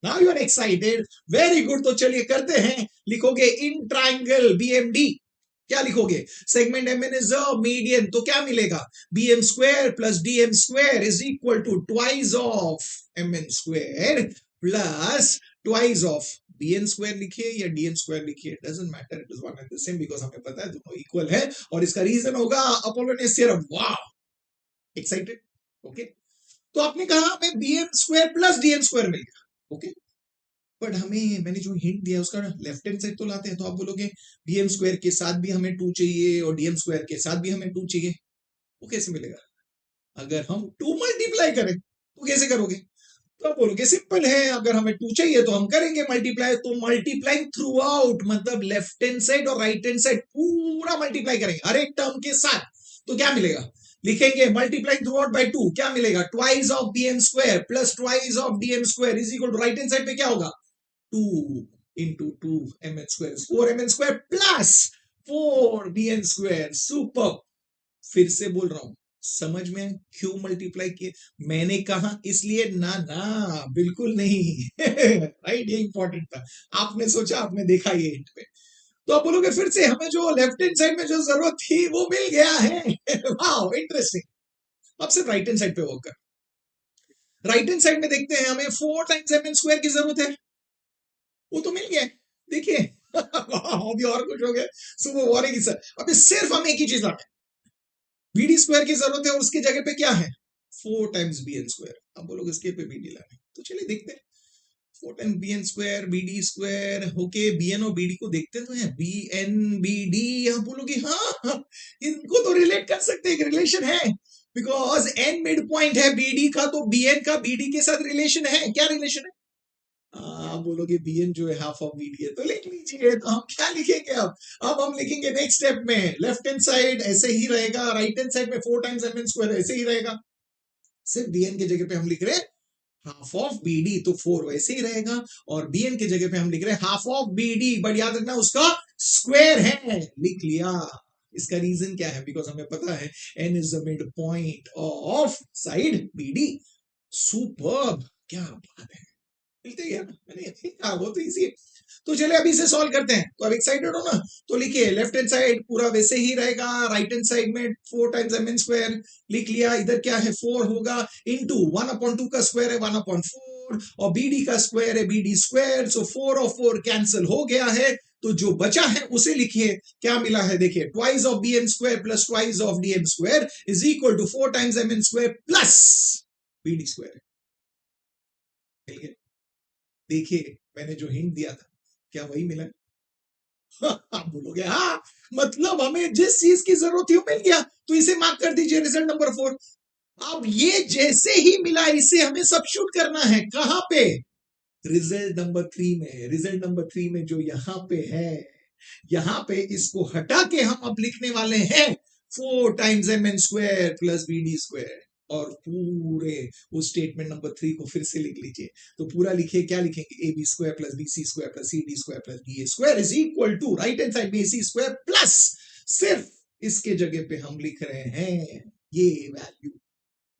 Now you are excited, very good. तो चलिए करते हैं, लिखोगे इन ट्राइंगल BMD, क्या लिखोगे, segment MN is a median, तो क्या मिलेगा, BM square plus DM square is equal to twice of MN square plus twice of BN square लिखिए या DN स्क्वायर लिखिए, doesn't matter, it is one and the same, because हमें पता है दोनों इक्वल है, और इसका रीजन होगा अपोलोनियस थ्योरम। वाह, एक्साइटेड। ओके, तो आपने कहा हमें BM square plus DN square मिल गया। ओके, बट हमें, मैंने जो हिंट दिया उसका लेफ्ट हैंड साइड तो लाते हैं, तो आप बोलोगे BM स्क्वायर के साथ भी हमें 2 चाहिए और DM स्क्वायर के साथ भी हमें 2 चाहिए। वो कैसे मिलेगा, अगर हम 2 मल्टीप्लाई करें तो कैसे करोगे, तो आप बोलोगे सिंपल है, अगर हमें 2 चाहिए तो हम करेंगे मल्टीप्लाई, तो मल्टीप्लाइंग थ्रू आउट मतलब लेफ्ट हैंड साइड और राइट हैंड साइड पूरा मल्टीप्लाई करेंगे हर एक टर्म के साथ। तो क्या मिलेगा, लिखेंगे मल्टीप्लाइंग थ्रू आउट बाय 2, क्या मिलेगा, twice of bn square plus twice of dm square is equal to right hand side पे क्या होगा, 2 into 2 mn square, 4 mn square plus 4 bn square। Super. फिर से बोल रहा हूं, समझ में क्यों मल्टीप्लाई किए, मैंने कहा इसलिए ना, ना बिल्कुल नहीं राइट, ये इंपॉर्टेंट था, आपने सोचा, आपने देखा ये हिंट पे। तो आप बोलोगे फिर से हमें जो लेफ्ट हैंड साइड में जो जरूरत थी वो मिल गया है वाओ इंटरेस्टिंग। अब सिर्फ राइट हैंड साइड पे वर्क कर, राइट हैंड साइड में देखते हैं, हमें 4 टाइम्स mn स्क्वायर की जरूरत है, वो तो मिल गया है, देखिए अभी और कुछ हो गया, सुबह बोलेगी सर अभी सिर्फ हमें एक ही चीज लाना है, बीडी स्क्वायर की जरूरत है और उसकी जगह पे क्या है, 4 टाइम्स bn स्क्वायर। अब बोलोगे इसके पे बीडी लाना है, तो चलिए देखते हैं, 4 times bn square BD square, okay bn और bd को देखते तो हैं, bn bd, यहाँ बोलोगे हाँ इनको तो रिलेट कर सकते हैं, रिलेशन है, बिकॉज n मिड पॉइंट है bd का, तो bn का bd के साथ रिलेशन है, क्या रिलेशन है, आप बोलोगे bn जो है हाफ ऑफ bd है, तो लिख लीजिए, तो हम क्या लिखेंगे अब हम लिखेंगे नेक्स्ट स्टेप में, लेफ्ट हैंड साइड ऐसे ही रहेगा, राइट हैंड साइड में 4 टाइम्स mn स्क्वायर ऐसे ही रहेगा, सिर्फ bn की जगह पे हम लिख रहे हैं हाफ ऑफ bd, तो 4 वैसे ही रहेगा, और bn की जगह पे हम लिख रहे हैं हाफ ऑफ bd, बट याद रखना उसका स्क्वायर है, लिख लिया। इसका रीजन क्या है, बिकॉज हमें पता है n is the mid point of side bd। Superb, क्या बात है, मिलते गया ना, मैंने कहा वो तो इजी है। तो चले अभी इसे सॉल्व करते हैं, तो अब एक्साइटेड हो ना, तो लिखिए लेफ्ट हैंड साइड पूरा वैसे ही रहेगा, राइट हैंड साइड में 4 टाइम्स mn स्क्वायर लिख लिया, इधर क्या है 4 होगा, इनटू 1/2 का स्क्वायर है 1/4, और bd का स्क्वायर है bd स्क्वायर, सो 4 और 4 कैंसिल हो गया है, तो जो बचा है उसे लिखिए, क्या मिला है देखिए, twice of bn square plus twice of dm square is equal to 4 times mn square plus bd square. देखिए मैंने जो हिंट दिया था क्या वही मिला आप बोलोगे हाँ, मतलब हमें जिस चीज की जरूरत थी वो मिल गया, तो इसे मार्क कर दीजिए रिजल्ट नंबर 4। अब ये जैसे ही मिला इसे हमें सबस्टिट्यूट करना है, कहां पे, रिजल्ट नंबर 3 में, रिजल्ट नंबर 3 में जो यहां पे है, यहां पे इसको हटा के हम अब लिखने वाले हैं 4 times mn square plus bd square, और पूरे उस स्टेटमेंट नंबर 3 को फिर से लिख लीजिए, तो पूरा लिखिए, क्या लिखेंगे, ab square plus bc square plus cd square plus da square is equal to right hand side में ac स्क्वायर प्लस, सिर्फ इसके जगह पे हम लिख रहे हैं ये वैल्यू,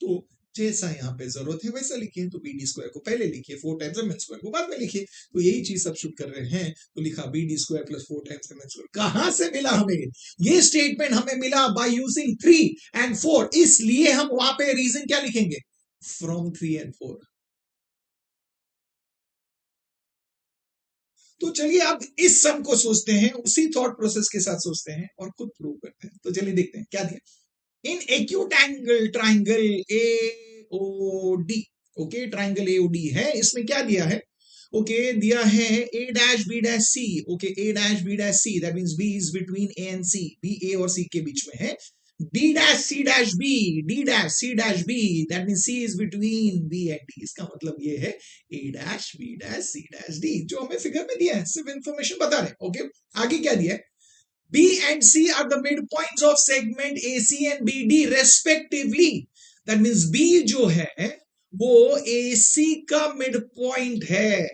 तो जैसा यहाँ पे जरूरत है वैसा लिखिए, तो bd स्क्वायर को पहले लिखिए, 4 टाइम्स mn स्क्वायर को बाद में लिखिए, तो यही चीज सबस्टिट्यूट कर रहे हैं, तो लिखा bd square plus 4 times mn square. कहां से मिला हमें ये स्टेटमेंट, हमें मिला बाय यूजिंग 3 and 4, इसलिए हम वहां पे रीजन क्या लिखेंगे, फ्रॉम 3 and 4। तो चलिए अब इस सम को सोचते हैं, उसी थॉट प्रोसेस के साथ सोचते हैं और खुद प्रूव करते हैं, तो चलिए देखते हैं क्या दिया, in acute angle triangle AOD, okay triangle AOD है, इसमें क्या दिया है, ओके दिया है a dash b dash c, okay a dash b dash c, that means b is between a and c, b a और c के बीच में है, d dash c dash b, d dash c dash b, that means c is between b and d, इसका मतलब ये है a dash b dash c dash d, जो हमें फिगर में दिया है, सिर्फ इंफॉर्मेशन बता रहे, ओके आगे क्या दिया है, B and C are the midpoints of segment AC and BD respectively. That means B जो है वो AC का मिड पॉइंट है,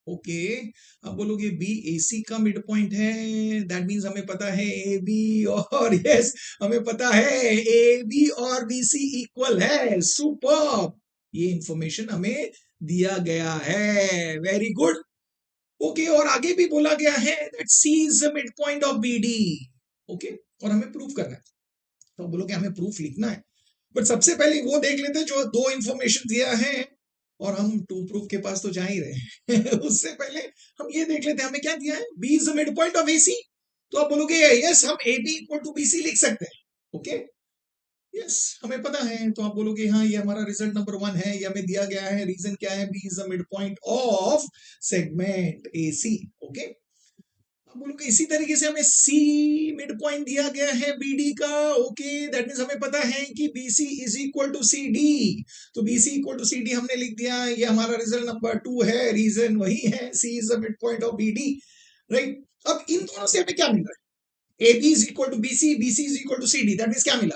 ओके अब बोलोगे B AC का मिड पॉइंट है, दैट मीन्स हमें पता है AB और यस हमें पता है AB और BC इक्वल है, सुपर, ये इंफॉर्मेशन हमें दिया गया है, वेरी गुड, ओके और आगे भी बोला गया है that C is the mid point of BD, okay और हमें प्रूफ करना है, तो बोलोगे हमें प्रूफ लिखना है, बट सबसे पहले वो देख लेते हैं जो दो इंफॉर्मेशन दिया है, और हम टू प्रूफ के पास तो जा ही रहे हैं उससे पहले हम ये देख लेते हैं हमें क्या दिया है, B is the mid point of AC, तो आप बोलोगे यस हम AB इक्वल टू BC लिख सकते हैं, ओके यस हमें पता है, तो आप बोलोगे हाँ ये हमारा रिजल्ट नंबर 1 है, ये हमें दिया गया है, रीजन क्या है, B is the mid point of segment AC, okay अब बोलो कि इसी तरीके से हमें सी मिड पॉइंट दिया गया है बीडी का, ओके, दैट मीन्स हमें पता है कि BC is equal to C D, तो BC equal to C D हमने लिख दिया, ये हमारा रिजल्ट नंबर 2 है, रीजन वही है, C is the mid point of BD, right. अब इन दोनों से हमें क्या मिल रहा है, A B is equal to BC, BC is equal to C D, that means क्या मिला,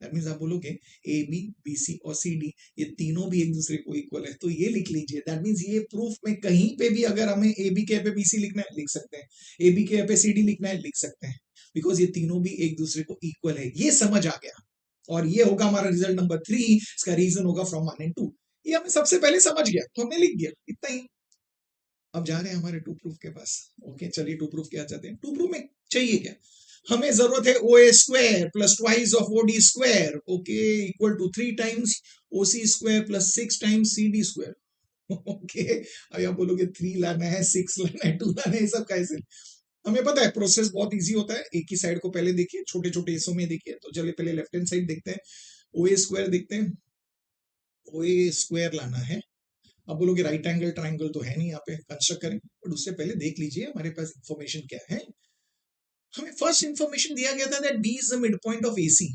दैट मीन्स आप बोलोगे ए बी बी सी और सी डी ये तीनों भी एक दूसरे को इक्वल है, तो ये लिख लीजिए, दैट मीन्स ये प्रूफ में कहीं पे भी अगर हमें ए बी के पे बी सी लिखना है लिख सकते हैं, ए बी के पे सी डी लिखना है लिख सकते हैं, बिकॉज ये तीनों भी एक दूसरे को इक्वल है, ये समझ आ गया, और ये होगा हमारा रिजल्ट नंबर 3, इसका रीजन होगा फ्रॉम 1 and 2, ये हमें सबसे पहले समझ गया तो हमने लिख दिया, इतना ही। अब जा रहे हैं हमारे टू प्रूफ के पास, ओके, चलिए टू प्रूफ क्या चाहते हैं, टू प्रूफ में चाहिए क्या, हमें जरूरत है O A square plus twice of O D square, okay, equal to 3 times O C square plus 6 times C D square, okay. अब आप बोलोगे 3 लाना है, 6 लाना है, 2 लाना है, ये सब कैसे, हमें पता है प्रोसेस बहुत इजी होता है, एक ही साइड को पहले देखिए, छोटे छोटे हिस्सों में देखिए, तो चलिए पहले लेफ्ट हैंड साइड देखते हैं, ओ ए स्क्वायर देखते हैं, ओ ए स्क्वायर लाना है, अब बोलोगे राइट एंगल ट्राइंगल तो है नहीं यहाँ पे, कंस्ट्रक्ट करें, बट उससे पहले देख लीजिए हमारे पास इंफॉर्मेशन क्या है, हमें फर्स्ट इंफॉर्मेशन दिया गया था that B is the mid point of AC,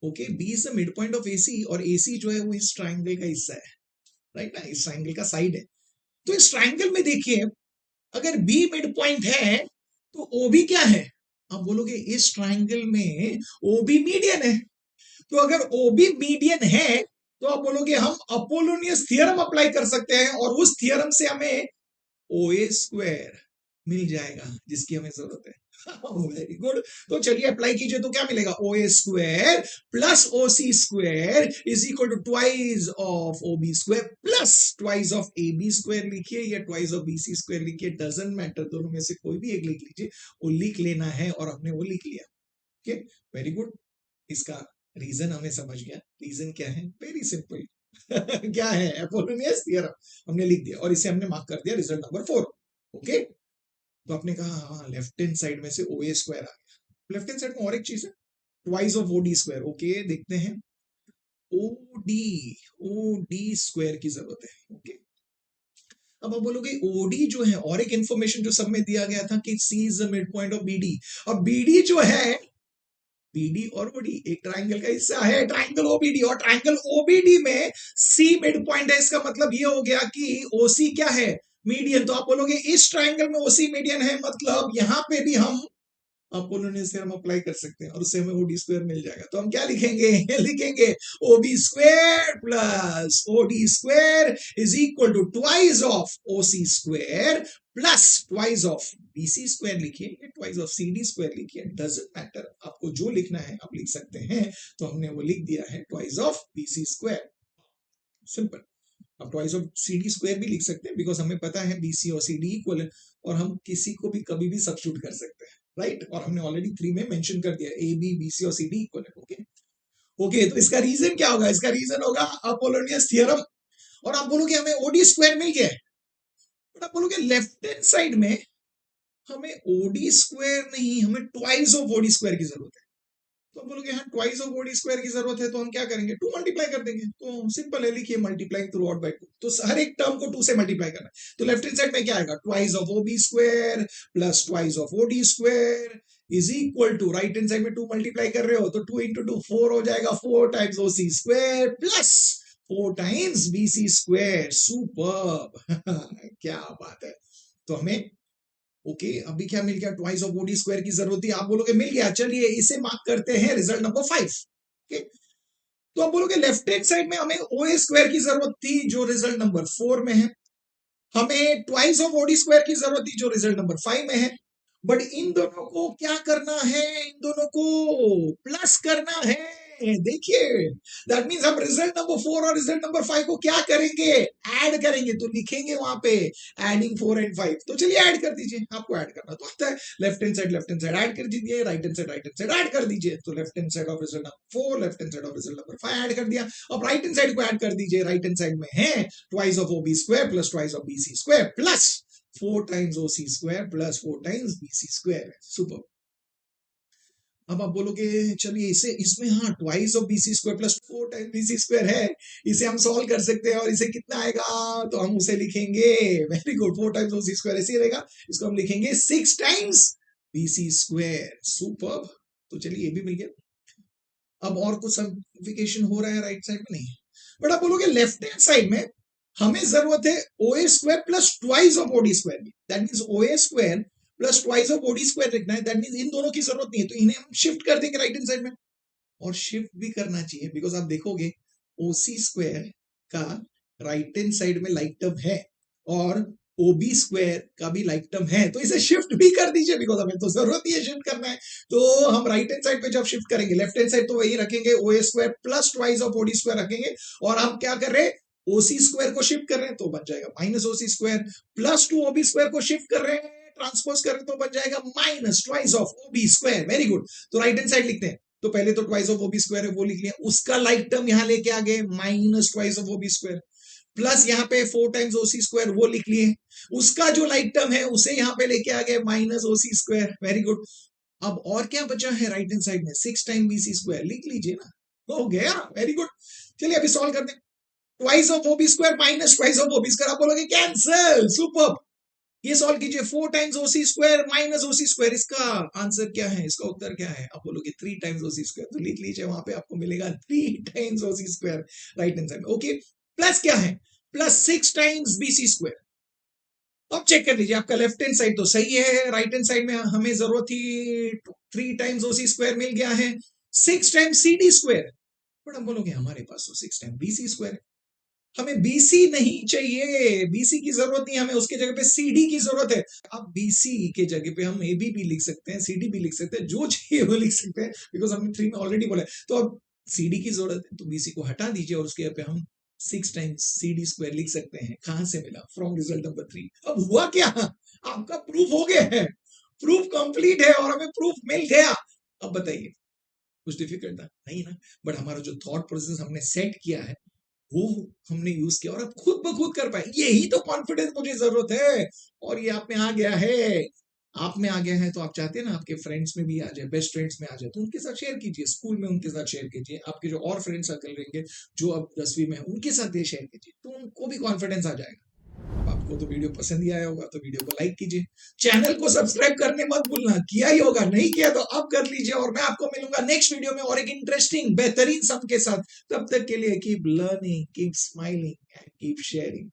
okay, B is the mid point of AC, और एसी जो है वो इस ट्राइंगल का हिस्सा है, राइट ना, इस ट्राइंगल का साइड है, तो इस ट्राइंगल में देखिए अगर बी मिड पॉइंट है तो ओबी क्या है, आप बोलोगे इस ट्राइंगल में ओबी मीडियन है, तो अगर ओबी मीडियन है तो आप बोलोगे हम अपोलोनियस थ्योरम अप्लाई कर सकते हैं, और उस थ्योरम से हमें ओ ए स्क्वायर मिल जाएगा जिसकी हमें जरूरत है, वेरी गुड, तो चलिए अप्लाई कीजिए, तो क्या मिलेगा, O A square plus O C square is equal to twice of O B square plus twice of A B square लिखिए या twice of B C square लिखिए, डजंट मैटर, दोनों में से कोई भी एक लिख लीजिए, वो लिख लेना है, और हमने वो लिख लिया, ओके, वेरी गुड, इसका रीजन हमें समझ गया, रीजन क्या है, वेरी सिंपल क्या है, अपोलोनियस थ्योरम, हमने लिख दिया और इसे हमने मार्क कर दिया रिजल्ट नंबर 4, ओके। तो आपने कहा हाँ लेफ्ट हैंड साइड में से ओ ए स्क्वायर आ गया, लेफ्ट हैंड साइड में और एक चीज है twice of O D square, okay, देखते हैं, ओ डी स्क्वायर की जरूरत है, ओके। अब आप बोलोगे ओडी जो है, और एक इंफॉर्मेशन जो सब में दिया गया था कि C is the mid point of BD, अब बीडी जो है, बीडी और ओडी एक ट्राइंगल का हिस्सा है, ट्राइंगल ओबीडी, और ट्राइंगल ओबीडी में सी मिड पॉइंट है, इसका मतलब ये हो गया कि ओसी क्या है, मीडियन, तो आप बोलोगे इस ट्राइंगल में ओसी मीडियन है, मतलब यहां पे भी हम अपोलोनियस थ्योरम अप्लाई कर सकते हैं और उससे हमें ओडी स्क्वायर मिल जाएगा, तो हम क्या लिखेंगे लिखेंगे OB square plus OD square is equal to twice of OC square plus twice of BC square लिखिए या ट्वाइस ऑफ सीडी स्क्वायर लिखिए, डजंट मैटर, आपको जो लिखना है आप लिख सकते हैं, तो हमने वो लिख दिया है twice of BC square, simple. अब ट्वाइस ऑफ सीडी स्क्वायर भी लिख सकते हैं बिकॉज हमें पता है बीसी और सीडी इक्वल है, और हम किसी को भी कभी भी सब्स्टिट्यूट कर सकते हैं, राइट, और हमने ऑलरेडी 3 में मेंशन कर दिया ए बी बी सी और सी डी इक्वल है, ओके, ओके, तो इसका रीजन क्या होगा, इसका रीजन होगा अपोलोनियस थ्योरम, और आप बोलोगे हमें ओडी स्क्वायर मिल गया है, बट आप बोलोगे लेफ्ट हैंड साइड में हमें ओडी स्क्वायर नहीं, हमें ट्वाइस ऑफ ओडी स्क्वायर की जरूरत है, तो आप बोलोगे हाँ ट्वाइस ऑफ ओडी स्क्वायर की जरूरत है, तो हम क्या करेंगे 2 मल्टीप्लाई कर देंगे, तो सिंपल है, लिखिए मल्टीप्लाइंग थ्रू आउट बाय 2, तो हर एक टर्म को 2 से मल्टीप्लाई करना है, तो लेफ्ट हैंड साइड में क्या आएगा, twice of OB square plus twice of OD square is equal to, right hand side में 2 मल्टीप्लाई कर रहे हो तो 2 इंटू 2 4 हो जाएगा, 4 times OC square plus 4 times BC square, superb क्या बात है, तो हमें ओके अभी क्या मिल गया, ट्वाइस ऑफ ओडी स्क्वायर की जरूरत थी, आप बोलोगे मिल गया, चलिए इसे मार्क करते हैं रिजल्ट नंबर 5, ओके। तो आप बोलोगे लेफ्ट हैंड साइड में हमें ओ ए स्क्वायर की जरूरत थी जो रिजल्ट नंबर 4 में है, हमें ट्वाइस ऑफ ओडी स्क्वायर की जरूरत थी जो रिजल्ट नंबर 5 में है, बट इन दोनों को क्या करना है, इन दोनों को प्लस करना है, देखिए दैट मींस हम रिजल्ट नंबर 4 और रिजल्ट नंबर 5 को क्या करेंगे, ऐड करेंगे, तो लिखेंगे वहां पे एडिंग 4 and 5, तो चलिए ऐड कर दीजिए, आपको ऐड करना तो आता है, लेफ्ट हैंड साइड ऐड कर दीजिए, राइट हैंड साइड ऐड कर दीजिए, तो left hand side of result number 4 left hand side of result number 5 add कर दिया, अब राइट हैंड साइड को ऐड कर दीजिए, राइट हैंड साइड में है twice of OB square plus twice of BC square plus 4 times OC square plus 4 times BC square, super. अब आप बोलोगे चलिए इसे इसमें हाँ twice of BC square plus 4 times BC square है, इसे हम सॉल्व कर सकते हैं और इसे कितना आएगा, तो हम उसे लिखेंगे, very good, 4 times OC square ऐसे ही रहेगा, इसको हम लिखेंगे 6 टाइम्स बीसी स्क्वायर, सुपर्ब। तो चलिए ये भी मिल गया। अब और कुछ सिंप्लीफिकेशन हो रहा है राइट साइड में, नहीं, बट आप बोलोगे लेफ्ट हैंड साइड में हमें जरूरत है O A square plus twice of OD square की, that means O A square plus twice of OD square लिखना है, दैट मींस इन दोनों की जरूरत नहीं है, तो इन्हें हम शिफ्ट कर देंगे राइट हैंड साइड में, और शिफ्ट भी करना चाहिए बिकॉज आप देखोगे ओसी स्क्वायर का राइट हैंड साइड में लाइक टर्म है और ओबी स्क्वायर का भी लाइक टर्म है, तो इसे शिफ्ट भी कर दीजिए बिकॉज हमें तो जरूरत ही है शिफ्ट करना है। तो हम राइट हैंड साइड पे जब शिफ्ट करेंगे लेफ्ट हैंड साइड तो वही रखेंगे, O A square plus twice of OD square रखेंगे, और हम क्या कर रहे हैं ओसी स्क्वायर को शिफ्ट कर रहे हैं तो बन जाएगा माइनस ओसी स्क्वायर, प्लस 2 ओबी स्क्वायर को शिफ्ट कर रहे हैं ट्रांसपोज कर रहे हैं तो बन जाएगा minus twice of OB square, very good. तो राइट हैंड साइड लिखते हैं, तो पहले तो ट्वाइस ऑफ ओबी स्क्वायर है वो लिख लिया, उसका लाइक टर्म यहां लेके आ गए minus twice of OB square, plus यहाँ पे 4 टाइम्स ओसी स्क्वायर वो लिख लिए, उसका जो लाइक टर्म है उसे यहाँ पे लेके आ गए minus OC square, very good. अब और क्या बचा है राइट हैंड साइड में, 6 टाइम बीसी स्क्वायर लिख लीजिए ना, हो गया, वेरी गुड। चलिए अभी सॉल्व करते हैं, twice of OB square minus twice of OB square, आप बोलोगे कैंसिल, सुपर। ये सॉल्व कीजिए, 4 times OC square minus OC square, इसका आंसर क्या है, इसका उत्तर क्या है, आप बोलोगे 3 टाइम्स ओसी स्क्वायर, तो लिख लीजिए वहां पे आपको मिलेगा 3 times OC square right hand side में, ओके। प्लस क्या है, प्लस 6 टाइम्स बीसी स्क्वायर। अब चेक कर लीजिए आपका लेफ्ट हैंड साइड तो सही है, राइट हैंड साइड में हमें जरूरत थी 3 टाइम्स ओसी स्क्वायर, मिल गया है 6 टाइम्स सीडी स्क्वायर, बट हम बोलोगे हमारे पास तो 6 टाइम्स बीसी स्क्वायर है, हमें बीसी नहीं चाहिए, बीसी की जरूरत नहीं, हमें उसके जगह पे सीडी की जरूरत है। अब बीसी के जगह पे हम एबी भी लिख सकते हैं, सीडी भी लिख सकते हैं, जो चाहिए वो लिख सकते हैं बिकॉज हमने 3 में ऑलरेडी बोला है, तो अब सीडी की जरूरत है तो बीसी को हटा दीजिए और उसके जगह पे हम 6 टाइम्स सीडी स्क्वायर लिख सकते हैं, कहां से मिला, फ्रॉम रिजल्ट नंबर 3। अब हुआ क्या, आपका प्रूफ हो गया है, प्रूफ कंप्लीट है और हमें प्रूफ मिल गया। अब बताइए कुछ डिफिकल्ट था नहीं ना, बट हमारा जो थॉट प्रोसेस हमने सेट किया है वो हमने यूज किया और अब खुद ब खुद कर पाए, यही तो कॉन्फिडेंस मुझे जरूरत है, और ये आप में आ गया है, आप में आ गया है तो आप चाहते हैं ना आपके फ्रेंड्स में भी आ जाए, बेस्ट फ्रेंड्स में आ जाए, तो उनके साथ शेयर कीजिए, स्कूल में उनके साथ शेयर कीजिए, आपके जो और फ्रेंड सर्कल रहेंगे जो अब 10वीं में है उनके साथ ये शेयर कीजिए, तो उनको भी कॉन्फिडेंस आ जाएगा। आपको तो वीडियो पसंद ही आया होगा तो वीडियो को लाइक कीजिए, चैनल को सब्सक्राइब करने मत भूलना, किया ही होगा, नहीं किया तो अब कर लीजिए, और मैं आपको मिलूंगा नेक्स्ट वीडियो में और एक इंटरेस्टिंग बेहतरीन सम के साथ। तब तक के लिए keep learning, keep smiling and keep sharing.